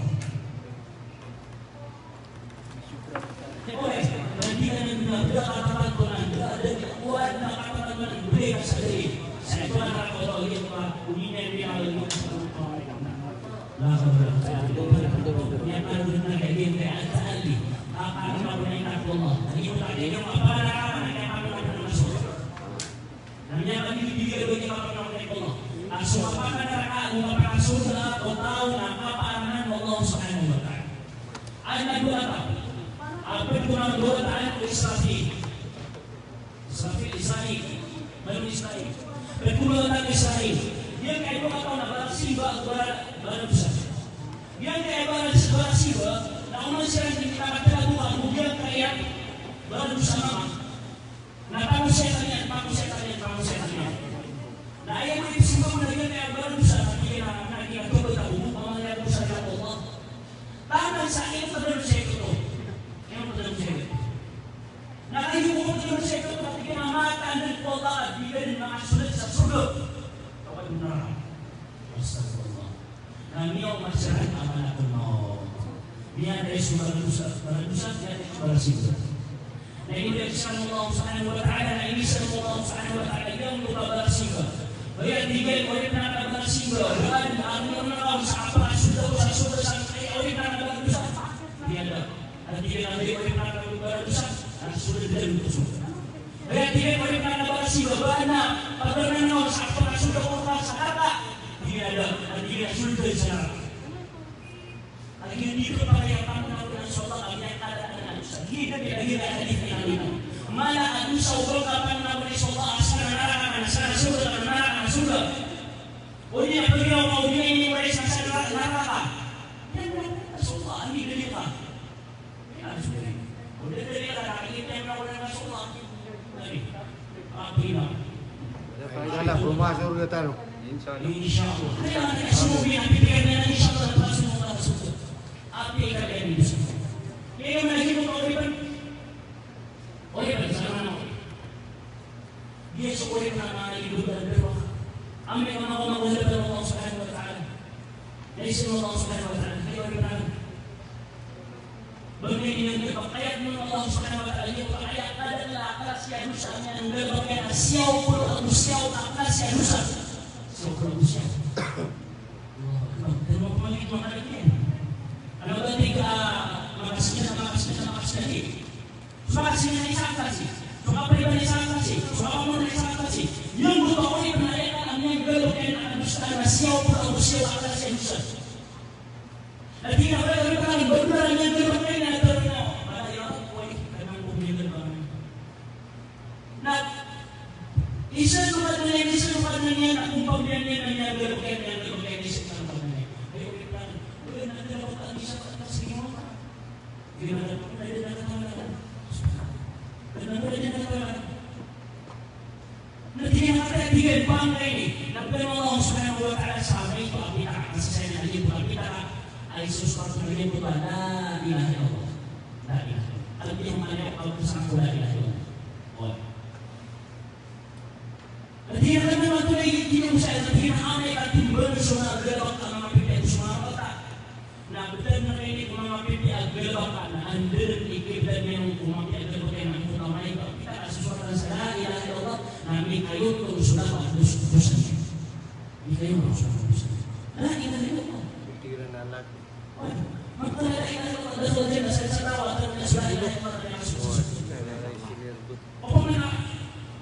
Opamana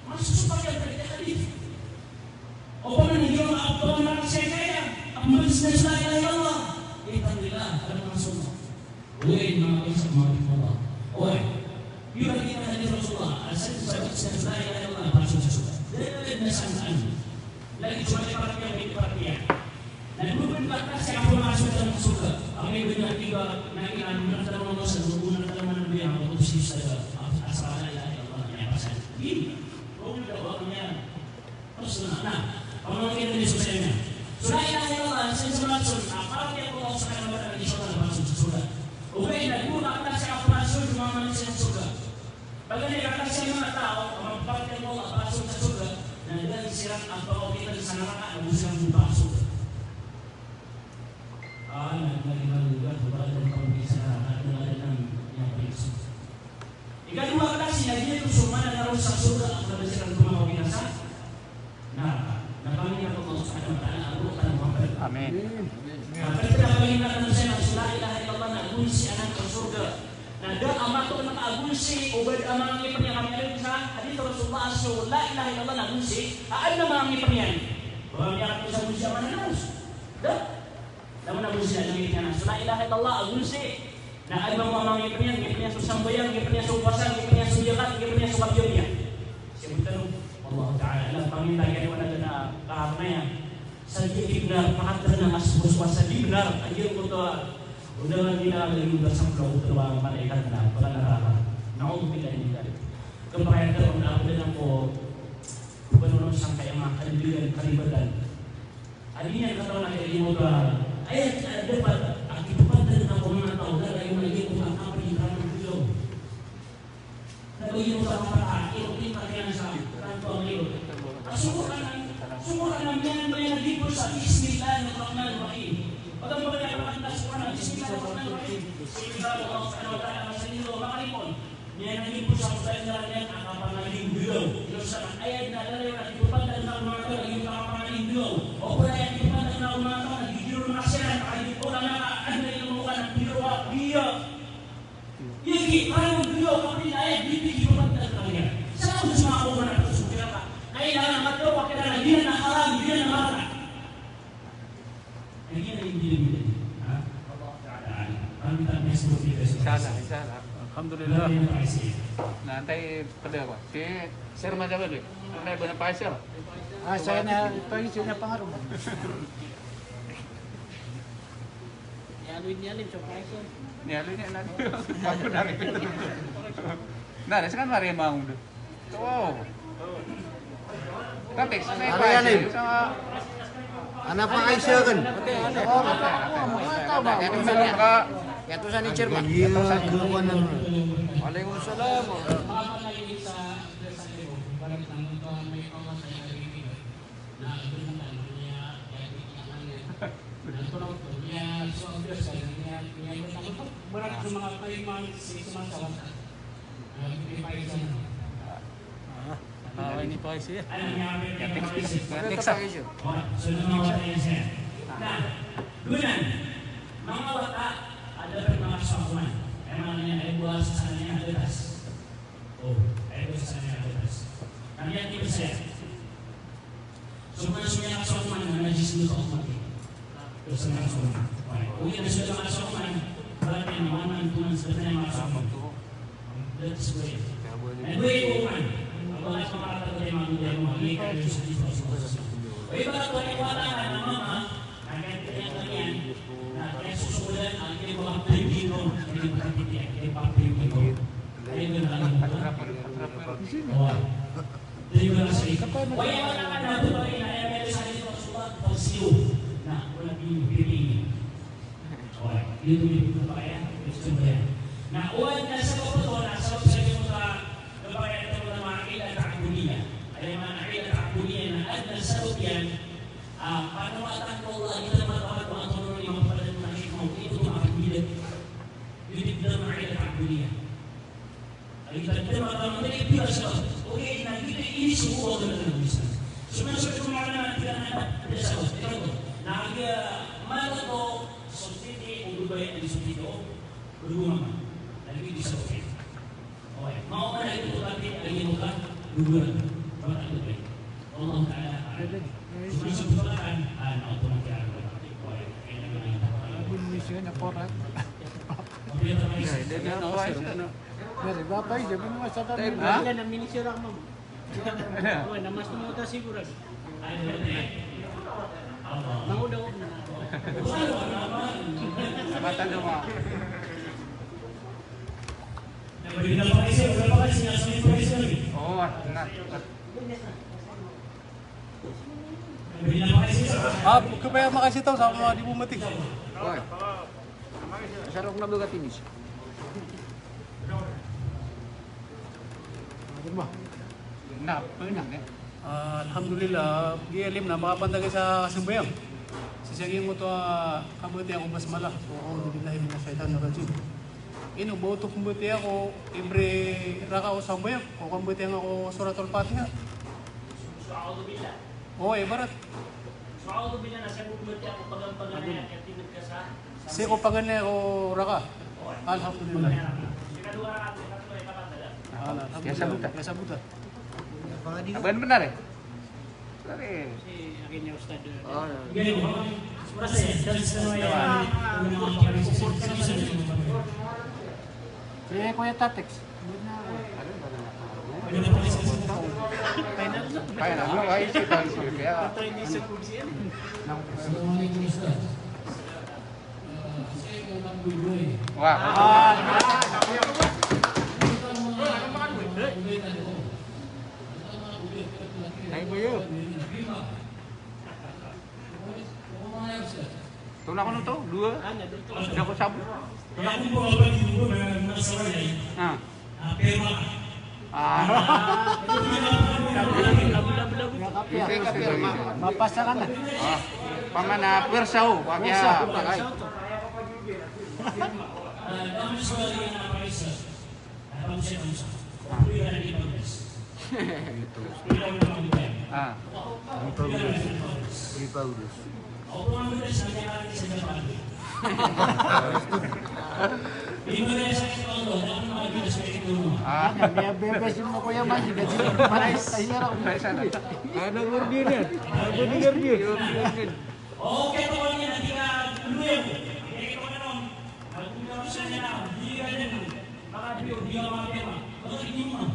masuk pakai dari hadis. Opamana dia opamana saya apa bisnis la ilaha illallah. Alhamdulillah ada masuk. Woi nama Isa Allah. Woi. Dia kita hadis Rasulullah. Asal bisnis la ilaha illallah masuk surga. Dan nasan lagi cuma perhatian. Dan belum batas yang aku masuk dalam surga. Kami benar tiga nakian benar dalam masa hubungan dalam nabi yang waktu sisa asal la ilaha illallah yang pasal. Ini kalau tidak orangnya personal. Nah, kalau kita di sosialnya, la ilaha illallah saya masuk. Apa yang Allah sekarang berada di masuk surga. Oke, dan dulu batas yang aku masuk cuma manusia surga. Bagaimana batas yang mana tahu apa yang Allah masuk surga. Dan dari sirat atau kita di sana ada musim jumpa surga. Lagi juga kepada kaum bisa ada yang berisik. Jika dua kasih lagi itu semua ada rusak surga atau berjalan rumah kau binasa. Nah kami yang Allah Subhanahu Wa Taala aku akan Muhammad. Amin. Kita bagi kata saya la ilaha illallah na kunci anak surga. Nah dia amat tu nak agunsi ubad amangi pernyataan yang bisa hadis Rasulullah sallallahu la ilaha illallah na kunci ada amangi pernyataan. Bahwa yang bisa kunci mana harus. Dah namun aku tidak memilihnya. La ilaha illallah agunsi. Nah, ada orang yang punya susah bayang, yang punya suasana, yang punya sujahat, yang punya suka biaya. Sebutan Allah Taala kami tanya kepada kita karena saja benar pahat dengan asbus kuasa benar aja untuk undangan kita dari bersama terbang malaikat dan para neraka. Nauzubillah min dzalik. Kemudian terus dengan ko benar sampai makan dengan kalibadan. Adinya kata orang yang moga ayat dapat akibat dari apa tahu dari yang lagi bukan apa di dalam video. Tapi yang sama itu pakaian sama tanpa itu. Semua yang di pusat Bismillahirrahmanirrahim. Bagaimana kita semua Bismillahirrahmanirrahim. Allah Subhanahu Wa Taala masih makalipon. Yang di pusat pelajaran apa lagi video. Terus ayat dari yang akibat dari apa lagi apa lagi video. Apa yang akibat dari apa masyarakat kali orang ada yang melakukan dia ini kalau dia kami ayat di pemerintah kalian saya semua orang itu sudah apa ayat dalam mata pakai dalam dia nak haram dia nak marah ini yang dia Allah Taala kami tak mesra insyaallah Alhamdulillah. Nanti pada apa si Sherman apa tu ada banyak pasal Saya na pag-isip na pangarap. Nyalin coba itu. Nyalin nanti. Aku dari itu. Nah, sekarang mari mau deh. Wow. Tapi saya Nyalin. sama Anak pa Aisyah kan? Ya tulisan ni Chairman. Iya, kewanan. Waalaikumsalam. Ini pa Aisyah. Nah, gunan mga wata ada mga sakuman. Emangnya ay buah sasananya ada tas. Oh, ay buah sasananya ada tas. Kalian tidak saya. Semuanya sakuman na najis dito ako mati. Terus mga sakuman. Uwi na sila mga sakuman. Berarti naman tunan sebenarnya mga sakuman. That's way. And way woman. Allah SWT ay mga mga Uwi ba ito ay wala ka na mama? Akan kalian nah kayak susulan akhirnya bawa dito ini bukan titik ini pakai dito ayo dengan jadi berasa oh ya kan ada tuh ini ayam dari sana itu Rasulullah tersiu nah ulah di piring oh itu apa ya itu ya nah uang dasar apa tuh nah sebab saya minta kepada teman-teman akidah ta'budiyah ada mana akidah ta'budiyah nah ada sebab yang pada waktu Allah kita mengatakan atau lima pada manusia itu akidah itu dalam akidah ta'budiyah kita mengatakan itu biasa oke nah kita ini semua dengan bisa sebenarnya kemana tidak ada sebab itu nah dia mana tuh seperti untuk bayar di situ berumah lagi disebut oh mau mana itu tapi guguran. Bapak Tuhan. Allah Ta'ala. Susukan auto magkano. Indonesia na korat. Hindi na ako sir. Dari bapak aja pun masa tadi. Wala na minisira mo. Wala mas tumuta siguro. Nangudaw na. Sabatan mo. Oh, nah. Kaya makasih tahu sama di Bumetik. Oy. Sarong na bugat inis. Nah, penang eh. Alhamdulillah, gialim na makapantagay sa kasimbayang. Sisagin mo to kabuti ako basmala. Oo, alhamdulillah min syaitan rajim. Ino boto kumbuti ako ibre raka o sambayang. O kumbuti ako suratul Fatiha. Oh, barat. Mauto bila na sa bukumati ako pagampangan na kaya tinag ka sa. Kasi ko pagani ako raka. Alhamdulillah. Kadua ka ay kapatala. Alhamdulillah. Biasa buta. Abang benar ya? Benar. Si akin niya ustad. Oh. Sige, Kuya Tatex. Kaya na, ano ay si Tansi kaya. Wah. Ay mo yun. Tuna ko nito, dua. Sudah ko sabot. Ah. Ito ka pirma. Mapasa ka na. Ah. Pamana persaw, wagya pakay. Ah. Ah, may bebes mo Kuya Man, di gaji. Marais tayo ra. Ada ngurdian ya? Ada ngurdian. Oke, pokoknya nanti dulu ya Bu. Kayak kemarin aku bilang misalnya dia aja maka dia makan mah. Kalau ini mah.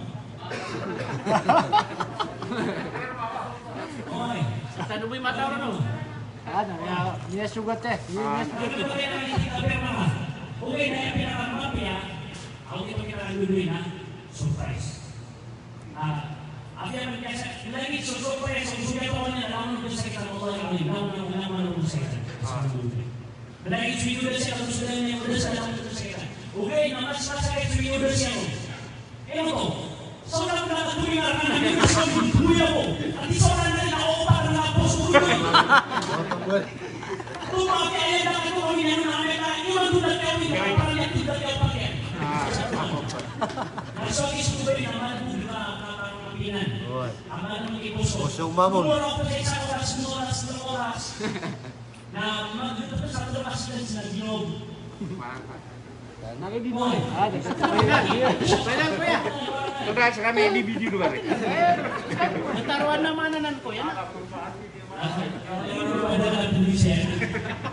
Oi, Sa dumoy mata ro no. Ano, ya sugat eh. Ya sugat. Oke, na pinaka ya. Ako kita kita dulu na surprise. Apa yang biasa lagi surprise sudah tahunya lawan bisa kita mulai kali lawan bisa. Lagi video dari saya sudah yang sudah saya lakukan. Oke, nama saya video dari saya. Ano? Saudara kita tulingan kan hindi sa buya mo. At saudara na opa na post ko. Tumaki ay na ko kami na namin na iwan doon tayo ni para niya tidak tayo pakai. So isu ba ni naman buka kapinan. Aman ng ipuso. Oso mamon. Na magdito sa labas sa Ginog. Nake di mana? Ada. Pwede kuya. Sudah kami di video dulu balik. Nataruan na mananan ko yan.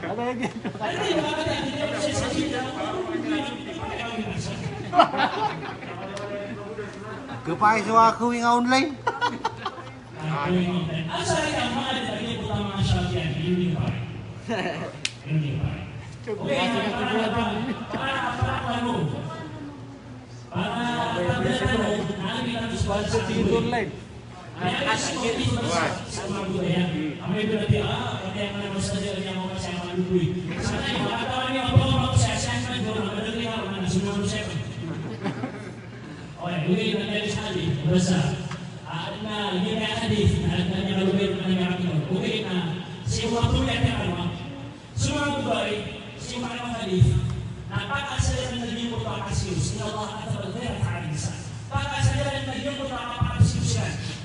Ada lagi. Kepai so aku yang online. Online.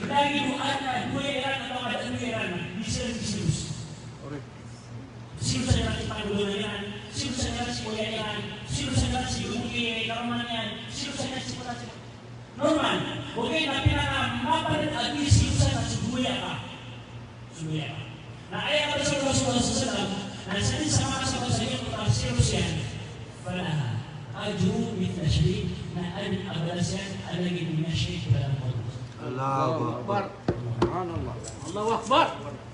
Lagi ada dua eran atau ada dua eran bisa disirus. Sirus adalah panggulangan, sirus adalah si boyayan, sirus adalah si uki keamanan, sirus adalah si normal. Oke, tapi nak Sumaya. Na ayat Rasulullah SAW na sanin sa mga sahabat sa iyo tafsir siya falaha ajru mithla syahid na an abalasyan alagi min syahid dalam Allah. Allahu Akbar. Subhanallah. Allahu Akbar.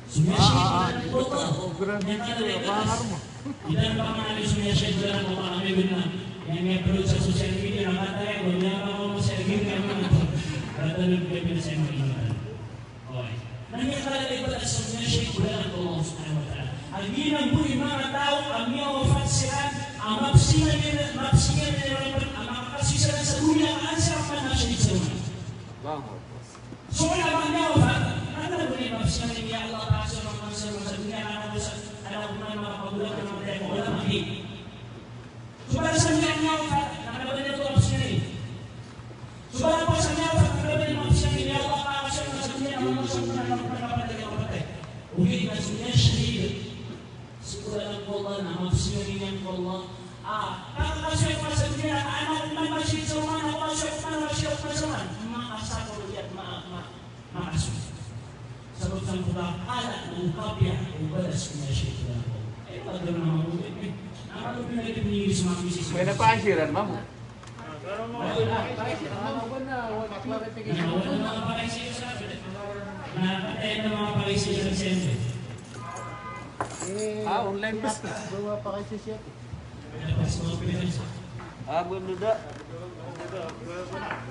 Sumaya syahid dalam Allah. Ilan pa mga sumaya syahid dalam Allah kami guna yang upload sa social media na kataya kung niya mo sa game kami kata lebih dari saya mengingat. Okay. Nanti kalau ibadah sumaya syahid dalam Allah Subhanahu wa taala. Aginan po yung mga tao ang iyong mafatsiran, ang mapsingan nila, ang makakasisaran sa dunia, ang sarap na nasa itsura. So, wala bang niya o ba? Ano na po yung mapsingan niya Allah kaso ng mga sa dunia, alam ko na mga pagulat ng mga tayo, wala mali. So, para sa niya o ba? Nakalaban niya ito ang mapsingan niya. So, para po sa niya o ba? Nakalaban niya mapsingan niya Allah kaso ng sa dunia, ang mga sa dunia, ang mga kapatid ng kapatid. Ugit na sunya syahid. Sikulah Allah na mafsirin yang Allah. Kalau saya masuk dia anak masih zaman apa masih zaman maka saya lihat masuk. Sebab sang putra alat mengkapia ibadah sunnah syaitan. Bagaimana mungkin? Nama lu pindah itu punya semua misi. Pwede pa asiran, ma'am. Online pa. Bawa pa kasi siya. Bunda.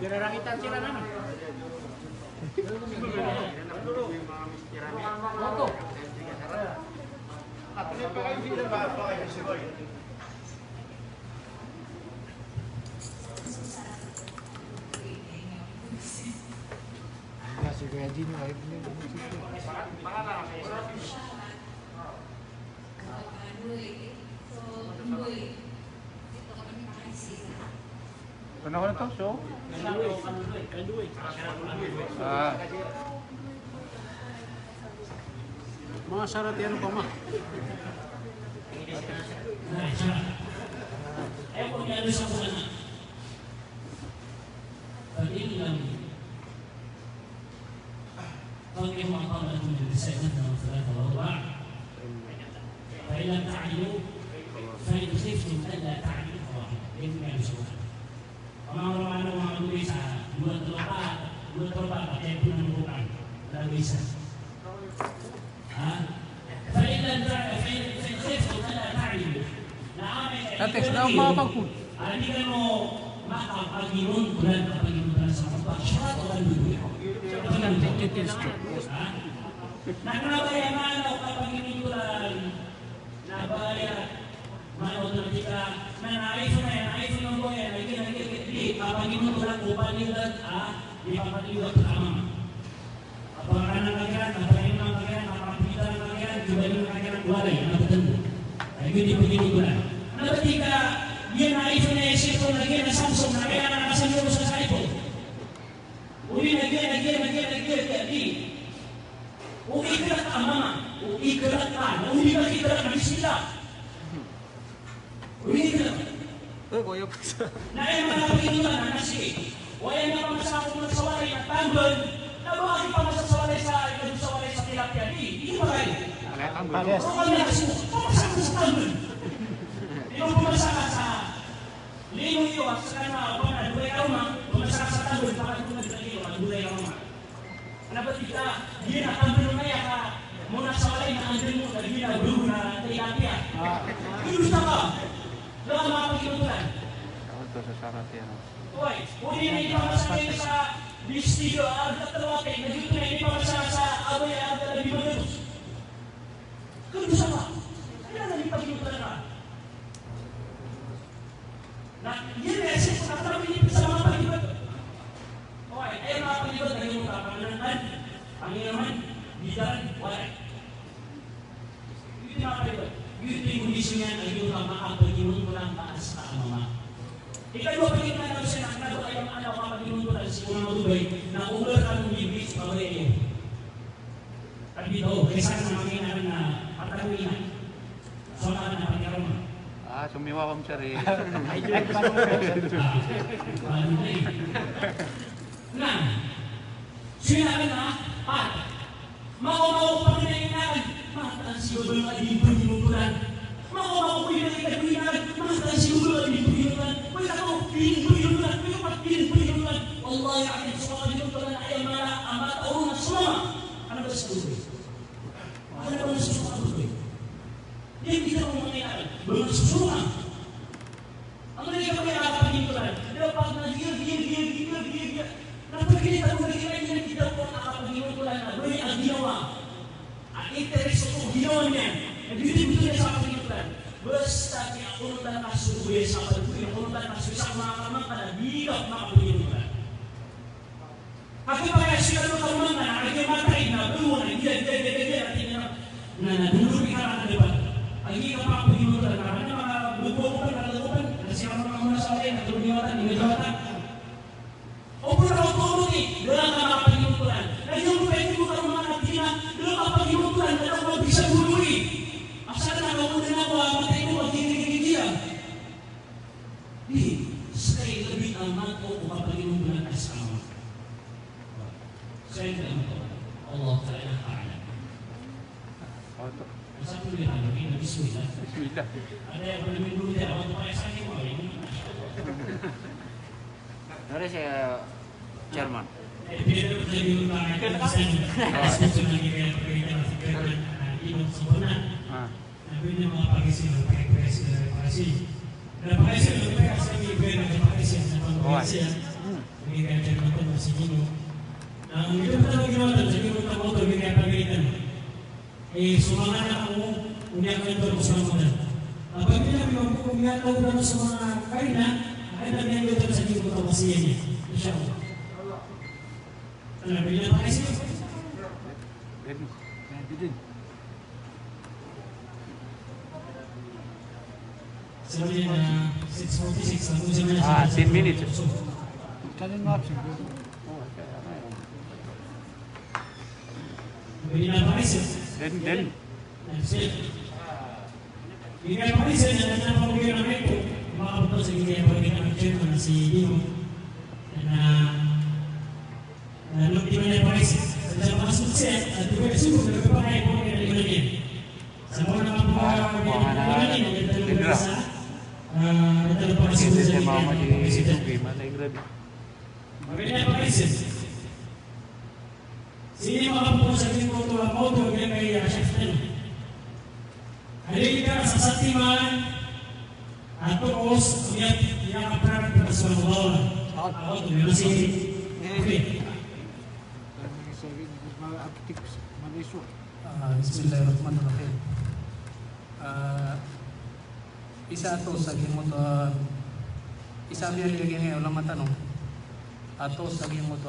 Pinarakitan sila naman. Oto. Kasi kaya din ay Panahon na to, show? mga sarat yan pa ma. Kung ano sa mga pag-ilang pag-ilang makakamit mo yung segment ng salata wa huwa فإن تعلموا فإن خفتم ألا تعلموا فواحد ini yang disebut orang-orang yang bisa buat terlupa pakai pun bukan tidak bisa فإن خفتم ألا تعلموا Tatex na mapagpun. Hindi ka mo makapag-inon bulan sa kapag siya o ang dulo. Nakanabayaman o kapag-inon bulan nabaya manood kita na na-iPhone na yan, iPhone ng boy yan, hindi, kapag-inon bulan upalilan di papaliwag tama. Kapag ng kagyan, kapag-inon ng kagyan, kapag-pita ng kagyan, jubalin ng kagyan, walay, napatando. Ay, hindi pag-inon bulan. Ketika dia na iPhone na cellphone lagi na Samsung na kaya na nakasanyo sa iPhone. Uli lagi di. Uli kerat ka mama, uli kerat ka, uli ka kerat ka bismillah. Uli kerat. Koyok. Na ay malapit na nasi. Wala na pa masako ng sawalay na tanggol. Na bakit pa masasawalay sa tilapia di ba kayo? Alias. Kung na kasi masako sa tanggol. Yung pumasaka sa lingong iyo at saka na dulay ka rumah, pumasaka sa tanggol, baka ito nagdalilo at dulay ka rumah. Anabat kita, di na tanggol na ya ka, muna sa walay na andil mo, di na bulu na tilapia. Ilusta ka, lang ang mga pagkinutulan. Ito sa sarat yan. Uy, uli na ipamasakay sa listigo, at talawate, nagito na ipamasakay sa aboy at labibagos. Kalusa ka, kaya na ipagkinutulan ka. Nah, ini reaksi pengatar ini bisa apa gitu? Oh, apa gitu dari muka panggilan, di jalan, wae. Itu apa itu? Itu kondisinya lagi utama apa gimana pulang bahas mama. Jika dua panggilan harus nak ayam ada apa gimana pulang si orang itu baik. Nah, ular kan bibit bawa ini. Tapi tahu kesan namanya na patah ini. Soalnya apa yang rumah? Sumiwa kami siya rin. Nah, sinabi na, mau pa rin si bebel lagi berjualan. Mau pilih kita berikan, maka si bebel lagi berjualan. Mereka mau pilih berjualan, mereka pilih berjualan. Allah yang akan semua berjualan ayam mana amat orang semua. Anak bersekutu. Anak bersekutu. Dia tidak mengenai bersekutu. Mereka pakai apa berjualan? Dia pakai dia. Kenapa kita berjualan kita pun apa berjualan? Beri agama. Interest untuk hidupnya. Jadi betul sama berjualan. Bestaki aku dan masuk gue sama aku dan masuk sama pada bilang nak berjualan. Aku pakai siapa kalau mana? Aku matai na dulu na dia artinya. Nah dulu kita akan debat. Lagi apa berjualan? Karena bukan siapa orang masalah atau berjualan di jawatan. Obrol auto ni dalam apa berjualan. Dan yang berbeda bukan mana dia dalam apa berjualan dalam apa bisa bului. Asal nak kamu dengar apa itu bagi dia. Di sekali lebih aman kau apa berjualan asal. Saya tidak tahu. Allah Taala. Satu dia lagi Bismillah. Bismillah. Ada yang lebih dulu dia orang pakai sakit mau ini. Dari saya Chairman. Dia jadi utamakan asal lagi kayak perbedaan ini sempurna. Tapi ini mau pakai sih pakai sih. Dan pakai sih pakai sih pakai pakai sih sama sih. Ini kan jadi masih gini. Nah, itu betul gimana? Jadi kita mau pergi kayak perbedaan. Semangat aku punya kantor bersama. Apabila memang punya kantor bersama karena ada yang kita sedih untuk wasiatnya, insyaallah. Karena bila pakai sih. Sebenarnya 6:46 aku sebenarnya 10 minutes. Bila pakai sih. Dan jika pakai sih dan apa mungkin itu maaf betul segini apa kita cuma si Dino dan lebih banyak pakai sih sejak masuk set juga sibuk dengan pakai pakai dari mana semua nama ini kita biasa kita pakai sih mama di situ gimana Inggris? makanya pakai sih sini maaf pun sakit foto yang kayak Syaftan. Hari kita sasatiman atau os lihat yang apa bersama bawah. Awal tu masih okey. Bismillahirrahmanirrahim. Isa ato sa gimot isa biya lagi ngayon lang matanong. Ato sa gimot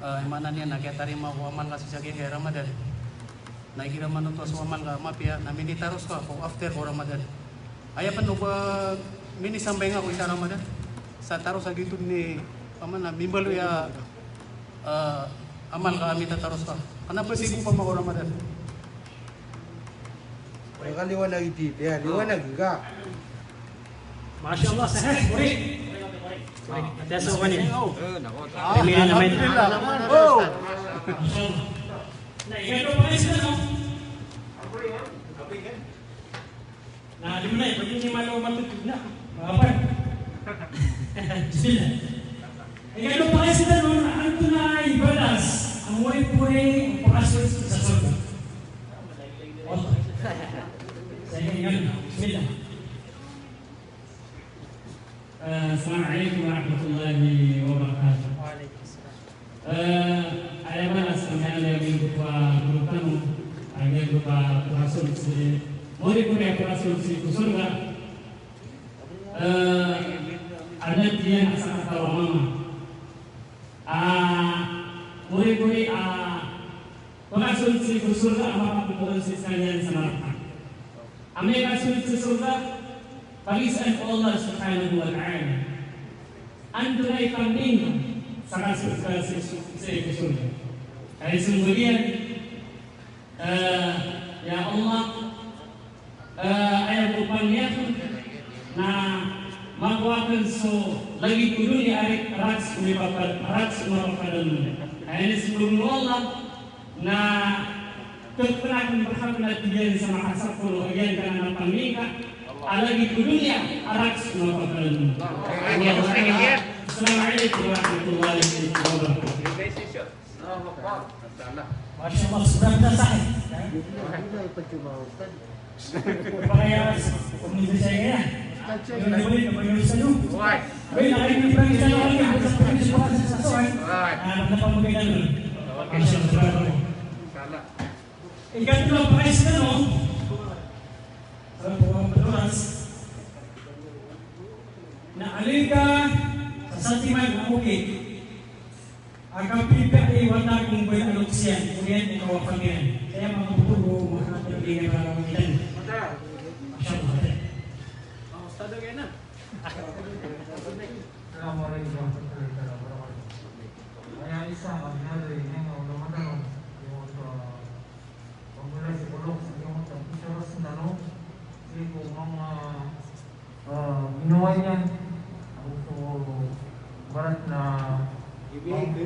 mana niya nakiatarima ko aman kasi sa kaya Ramadan. Nakikiraman ito sa aman ka mapia na minitaros ko ako after ko Ramadan. Ayaw pa ba minisambay nga ko isa Ramadan. Sa taros sa gitod ni aman na bimbalo ya aman ka amita taros ka. Kenapa sih pa mako Ramadan? Mereka liwanag itu, ya liwanag enggak. Masya Allah, sehat, murid. That's all one. Alhamdulillah. Oh. Nah, ini apa pakai sih no? Nah, di mana? Begini malu matut na. Apa? Bismillah. Ini apa pakai sih no? Antu na ibadas. Amoy puri pasal sa surga. Saya ingat. Bismillah. Assalamualaikum warahmatullahi wabarakatuh. Ayah sampai ada berupa tamu, ada berupa rasul sendiri. Mari kita rasul si surga. Ada dia asal tahu mama. Mari rasul si surga apa pun si sekalian sama. Ambil rasul si surga. Parisan Allah Subhanahu wa Ta'ala. Ando ay pambing sa surga. Kaya sumbulian, ya Allah, ayaw ko pangyakan na magwakan so lagi ko dun i-arik rats umapapadon mo. Kaya nisibong mo Allah na Keperakan berhubungan dengan sama kasar puluh bagian karena pangmika alagi dunia arak semua pakalan. Assalamualaikum warahmatullahi wabarakatuh. Masya Allah sudah sah. Pakaya pemirsa saya ya. Yang boleh kepada saya. Baik, hari ini pergi sana lagi sampai di sekolah sesuai. Kenapa mungkin dulu? Masya Allah. Ikan itu pakai seno. Kalau beras. Nah, alika sasatiman oke. Akan pribadi watak membuat aluksian kemudian dikawal pangeran. Saya mau bertemu menghadap dengan para pemimpin. Masya Allah. Ustaz kena. Assalamualaikum warahmatullahi wabarakatuh. Saya Isa dari yang udah pemulai psikolog yang bicara sendalo itu mga minuannya untuk barat na ibig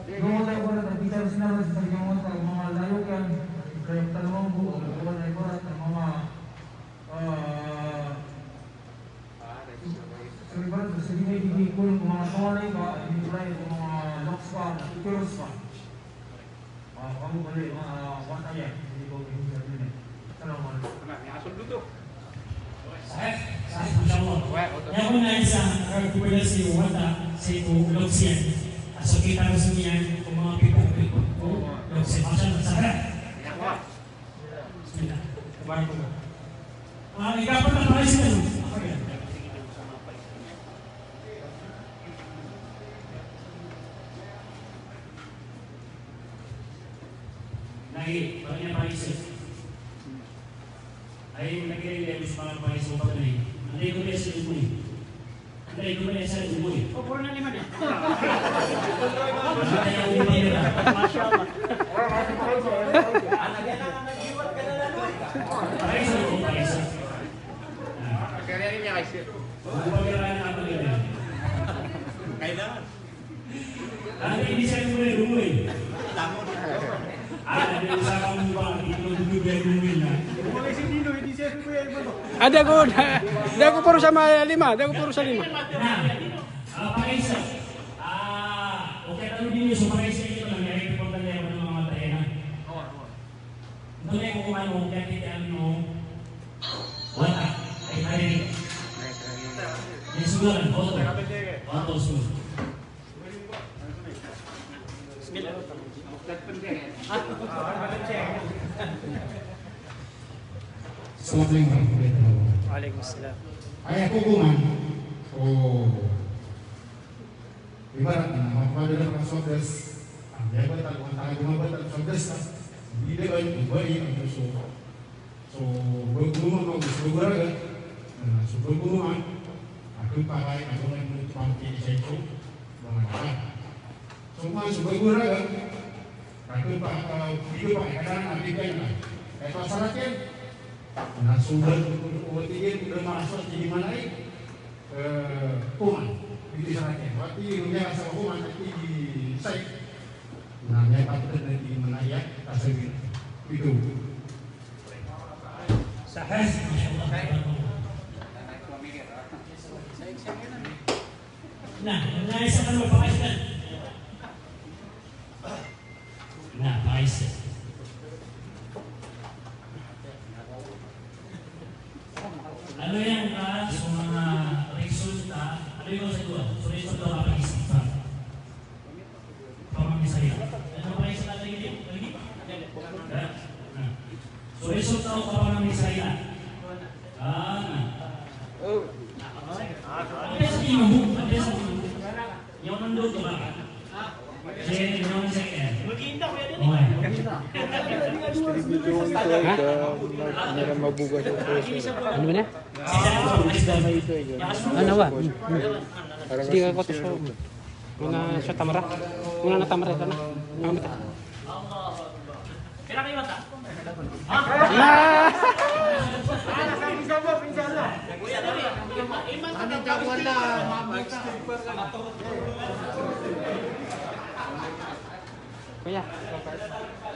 Yung mga bicara sendalo sa mga layo yan kaya talawang buo mga barat na mga Selibat bersini dikul mga kawalay ba dinulay mga lokspan, ikuruspan. Kamu boleh wataya di bawah ini. Assalamualaikum. Saya Masya Allah. Yang una isa kepada si wata si loksian. So kita resminya mga people loksian. Masya Allah. Saya. Bismillah. Barakallah. Ikaw pa na pala sila. Lagi, banyak parisnya. Ay, lagi dia habis makan paris obat ni. Nanti ko biasa umui. Nanti ko biasa umui. Oh, puro na 5 na. Nanti yang umui na. Masya Allah. Paris o paris. Kaya ini yang kasih. Pagkakaroon na ako nila. Kailangan. Nanti hindi siya umui. Ada di usaha kamu bang, itu dulu dia umui na. Ada ko puro sama 5, ada ko puro sa 5. Nah, paris. Okay kalau di so paris itu lang ay pagpunta niya ng mga matay na. Doon ay kukuman mo kaya kita ano. Wala ay hari. Yung sugaran, auto. Auto sugar. Assalamualaikum. Waalaikumsalam. Ayah hukuman. Ibarat na magpadala ng sobres. Ang lebatal, ang tayo gumabatal ng sobres. Hindi ba yung bari ang gusto. So, bergumang ang gusto guraga. So, bergumang. Ako pakai, ako na yung pangki sa ito. Mga so, mga so berguraga. Ako pa, video pa, kailangan ang bigay na. Ito ang sarat yan. Nasubal untuk tigil udah masuk di mana ini kuman di sana kan berarti dunia asal kuman nanti di site namanya patut di mana ya asal itu Sahih. Nah, naisa kan mapakaisan. Nah, pakaisan. Ano yang sa mga resulta, ano yung sa dua? So, resulta ka pag-isipan. Pamamisaya. Ano pa isa natin yun? Lagi? So, resulta ka pamamisaya. Ada sa inyo mo? Ada sa inyo mo? Yung nandun ko ba? Sige, ginawa sa kaya. Maghinda ko yan din. Okay. Ano ba na? Ano ba? Hindi ka ko to sa muna sa tamara. Muna na tamara ito na. Ang mata. Kailan kayo mata? Na! Kuya, dali. Ano ka wala, mag-stripper ka na. Kuya.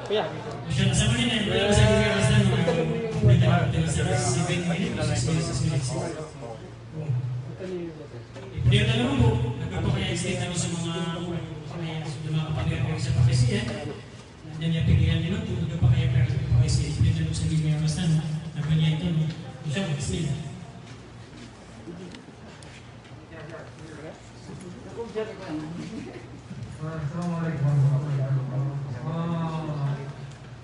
Kuya. Siya sa mga yan, wala sa mga kasan mga si Ben Hindi na naman po, nagpapakaya-state naman sa mga kapag-report sa pakisiyan. Nandiyan niya pilihan nila, nagpapakaya-state. Hindi na naman sa mga kasan, nagpapakaya ito. Siya, sila. Assalamualaikum warahmatullahi wabarakatuh.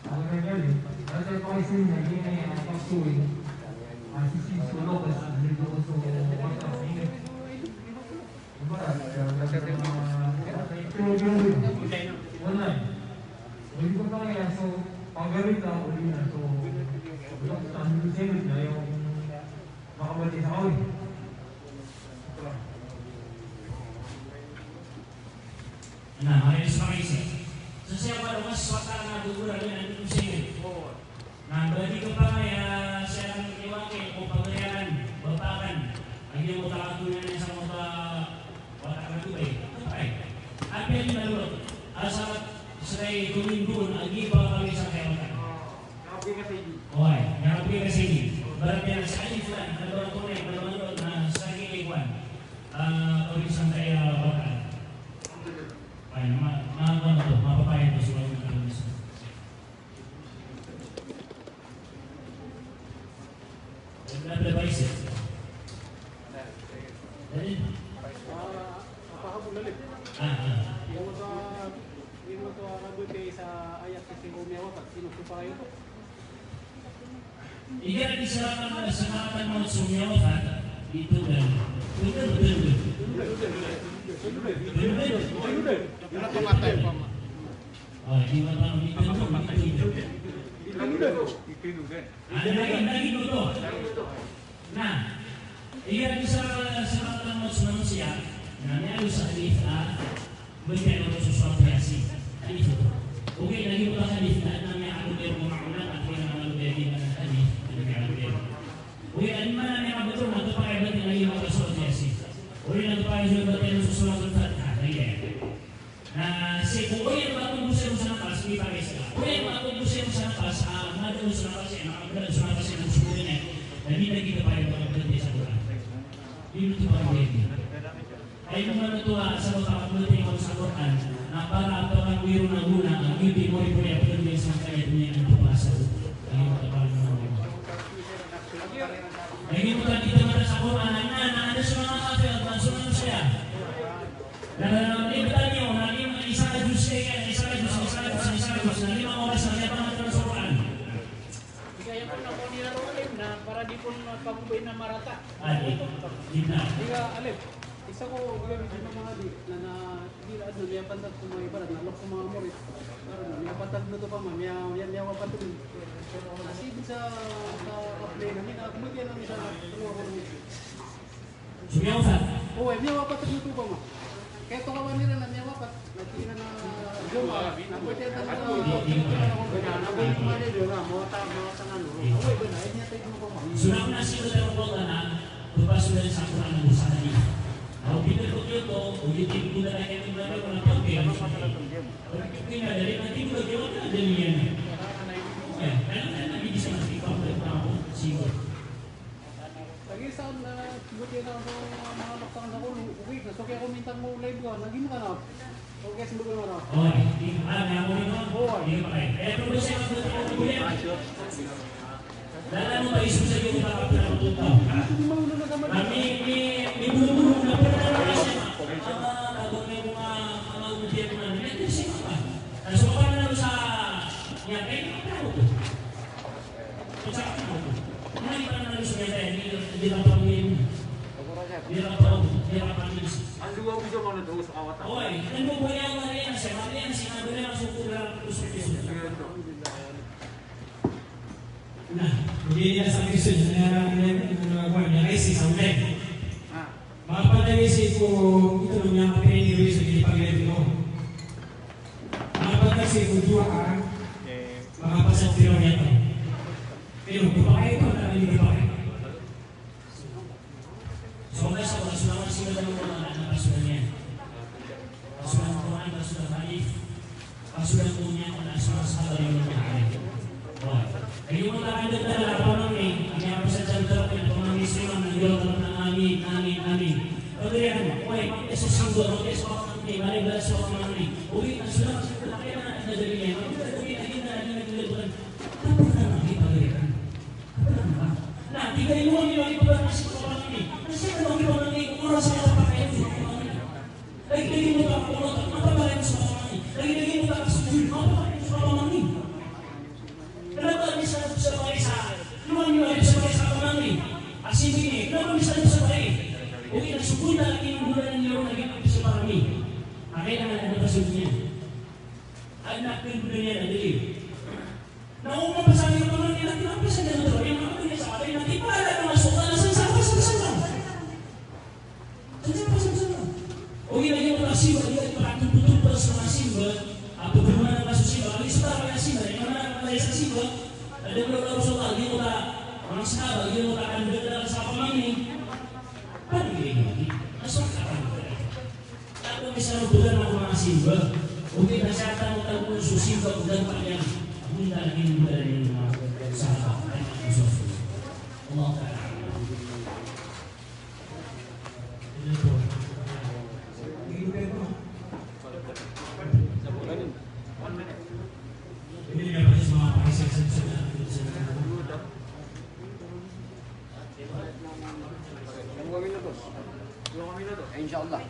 Ang nangyari, dahil sa pakaisin niya, hindi na yung pagsuwi. Sisi sulok, dito ko sa mata. Diba? Wala. Hindi ko pa kaya, so, pag-galit na uli na. So, ang sinunod na yung makabati sa kawin. Nah, hari ini sesuai pada mas suasana gugur ada yang diusir. Nah, bagi kepada saya mewakili pemberian bapakan, lagi yang utara dunia yang sama bapak baik. Apa yang lalu? Asal sedai kuminggu lagi bapak kami sampai otak. Oh, yang pergi ke sini. Berarti yang saya ini bukan ada orang tua yang berlalu. Nah, saya ini bukan. Pergi sampai bapak. Ay, mapapaya ito sa mga kalunas. Naglalabay siya. Dali? Napakabulalip. Yung ito kabuti sa ayat kasi umiyawa at sinusupa kayo ito. Iyan sa nakatan mo sumiyawa dito lang. Betul. Oh, di mana lagi dulu. Nah, ia bisa seratan manusia. Namanya harus hadis berkaitan dengan sesuatu kreasi. Hadis itu. Oke, lagi bukan hadis namanya aku bermuamalah akhirnya malu dari hadis. Oke, di mana yang betul atau pakai berarti lagi mau sesuatu kreasi. Oke, nanti pakai juga berarti sesuatu fatah. Nah, si kuya yang baru berusaha usaha pas di Paris. Kuya yang baru berusaha usaha pas, ada usaha pas yang ada usaha pas yang sebelumnya. Dan ini lagi kepada orang berarti satu orang. Ini tu orang ini. Ayo mana tua sama orang berarti orang saluran. Nah, para orang wiru naguna, ini mau dipunya pendidikan sampai dunia yang berpuasa. Ayo kita balik mana. Ini bukan kita mana saluran. Nah, ada semua kafir langsung saya. Dan ini bertanya orang ini isa jus nanti mau orang saya apa macam soalan. Kaya pun ako nilaruin na para di pun pagubay na marata. Adi, kita. Diga alip. Isa ko gamit ng mga di na di na niya pantag ko mga ibarat na lok ko mga morit. Karon niya pantag no to pa man niya pantag. Kasi sa play namin ako mo yan ang isa na Sumiyaw. oh, niya pantag no to pa ma. Kaya ito kawan nila na niya wapat, nakikita na Joma, napwede na Sudah nasi sudah berbuat lupa sudah satu orang berusaha ini. Kalau kita begitu, ujian kita lagi yang berada pada panggilan. Kita dari nanti bagaimana jadinya? Ya, karena nanti bisa masih komplit tahu sih. Lagi saan na buti na ako mga laksangan sa kulo. Okay, so kaya ako mintang mo live ko. Lagi mo ka na. Okay, sundo ko na. Oh, yang mau itu, ini pakai. Perlu saya boleh. Dalam apa isu saja kita akan tutup. Kami ini bulu-bulu na pernah saya. Kalau mau ujian mana itu siapa? Dan semua kan harus nyatain apa itu? Usahakan itu. Mana kita harus nyatain di lapangan ini. Di lapangan ini. Ando ako bisa mana terus awat. Oi, kan mo boleh awal yan, sinabi na masuk dalam usul-usul. Nah, jadi dia sampai sudah melakukan yang isi sampai. Mapa dari siku itu yang pakai ini bisa dipanggil itu. Mapa dari siku dua mapa setiap itu. Itu dipakai itu atau ini dipakai? Pasukan sila ng mga anak pasukan niya. Pasukan ng Quran, pasukan Hadith, pasukan po niya kung nasukan sa halayo ng mga. Ay yung mga kandang na parang ang mga pasadyang pinapamangis naman ng Diyos ng amin. Pagkirihan mo, okay, eso sanggo, eso kakamangin, malibala sa kakamangin. Uwi, ang sulang sa kalaki na nadali niya. Uwi, agin na nagulitulan. Tapos na nakipagkirihan. Nah, tiga ini orang yang ibadah masih orang ini. Masih ada orang orang ini orang saya pakai itu orang ini. Lagi muka orang apa pakai itu orang ini. Lagi muka sujud apa pakai itu orang ini. Kenapa bisa pakai sah? Luar bisa pakai sah orang ini. Asyik ini. Kenapa bisa pakai? Mungkin sujud lagi bulan ini orang lagi bisa orang ini. Akhirnya ada pasujudnya. Anak pun budaya ada di. Nah, umum pasang itu orang ini kenapa bisa jadi orang yang apa ini sahaja nanti pada masuk dalam sama. Oh iya dia masih dia praktik betul bersama apa bagaimana kasus Simba ini sekarang ya Simba yang mana Malaysia Simba ada beberapa soal dia udah orang sahabat dia udah akan berada sama ini kan gini masuk akan tapi misalnya bukan nama Simba mungkin kesehatan utang Simba bukan panjang bunda ini dari sahabat Allah Ta'ala ini yang harus mengapai seksama Insyaallah.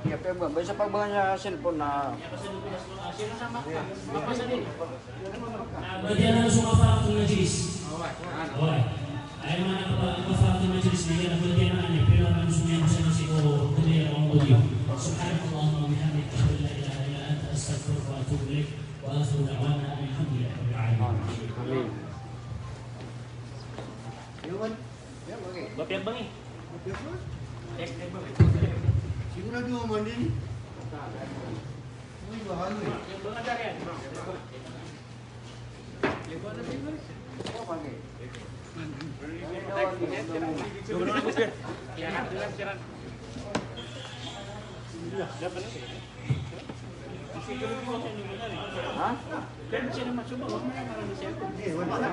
Ya, pero bisa pagbanya cellphone na. bagian harus mengafal majlis. Ay mana mengafal majlis ni yang bagian ani pero kami semua bersama siko kuliah orang beliau. Subhanallah wa bihamdihi la ilaha illa anta astaghfiruka wa atubu ilaik wa akhiru da'wana alhamdulillahi rabbil alamin. Amin. Bapian bang eh. Sigurado man din. Uy, bahalo eh. Yung bang ada yan? Ha? Kan sino masuk bang? Marami siya. Eh, wala na.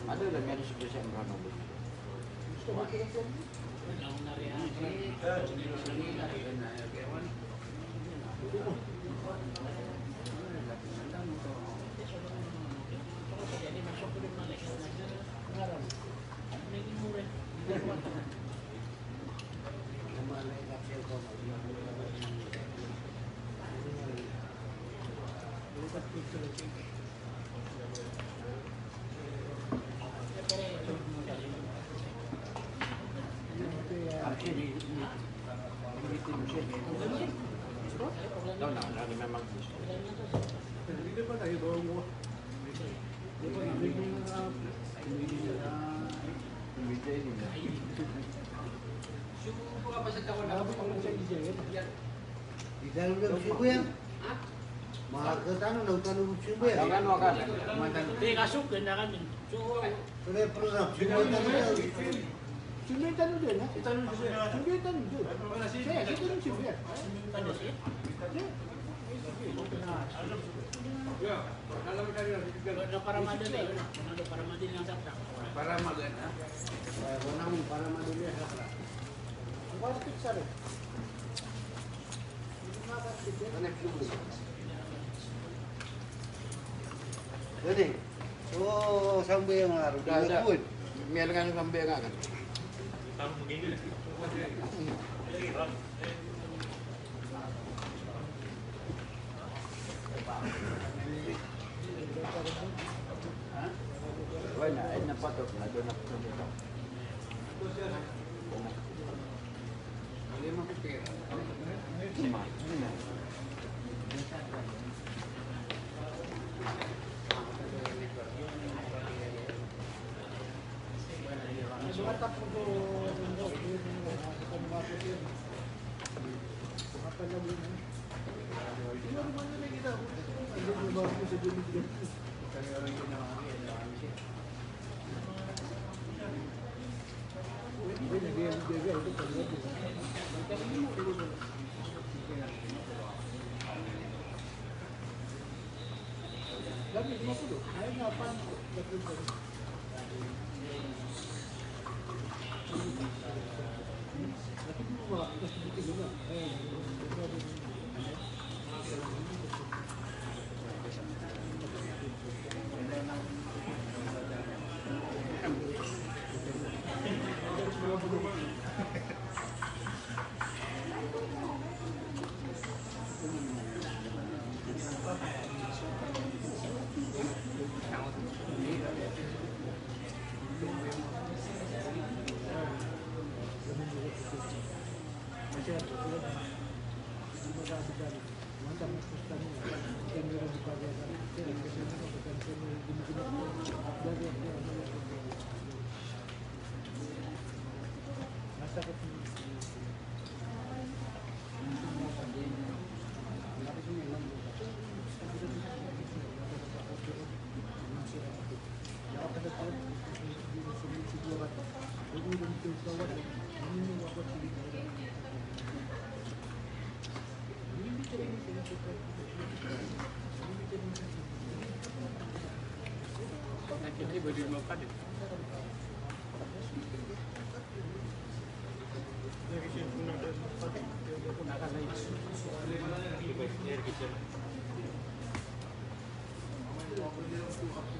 Ada lang yan sa Desember ano ba? Di dalam dalam sibu ya? Mahal ke tanah, daun sibu ya? Jangan makan. Hindi, kasok, ganda kami. So, Sudah pernah sibu tanah. Sumber tanong din, ha? Itanong ko siya. Sumber tanong din. Siya, tanong sumber. ano siya? Ano para madali? Ano para madali ang sakta? Para maganda. Para maduli ya. Bakit sa rin? Jadi, oh sampai yang ngaruh. Ada. Meron nga sampai nga kan. Wala, ay napatok na doon ako dito.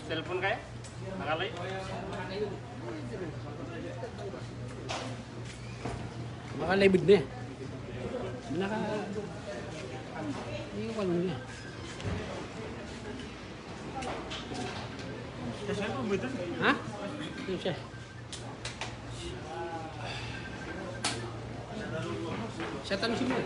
Telepon kaya? Nakalay? Makalibig na. Naka... Hindi ko pa niya. Ha? Ito siya. Siya tanong si Mo.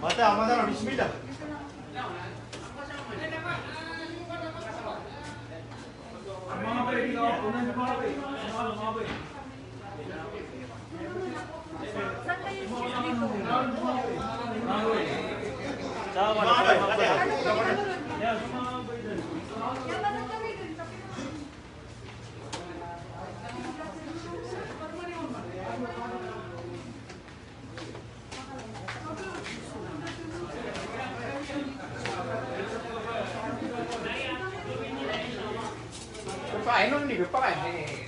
맞아, 맞아, 믿습니다. Paano hindi ko pa kaya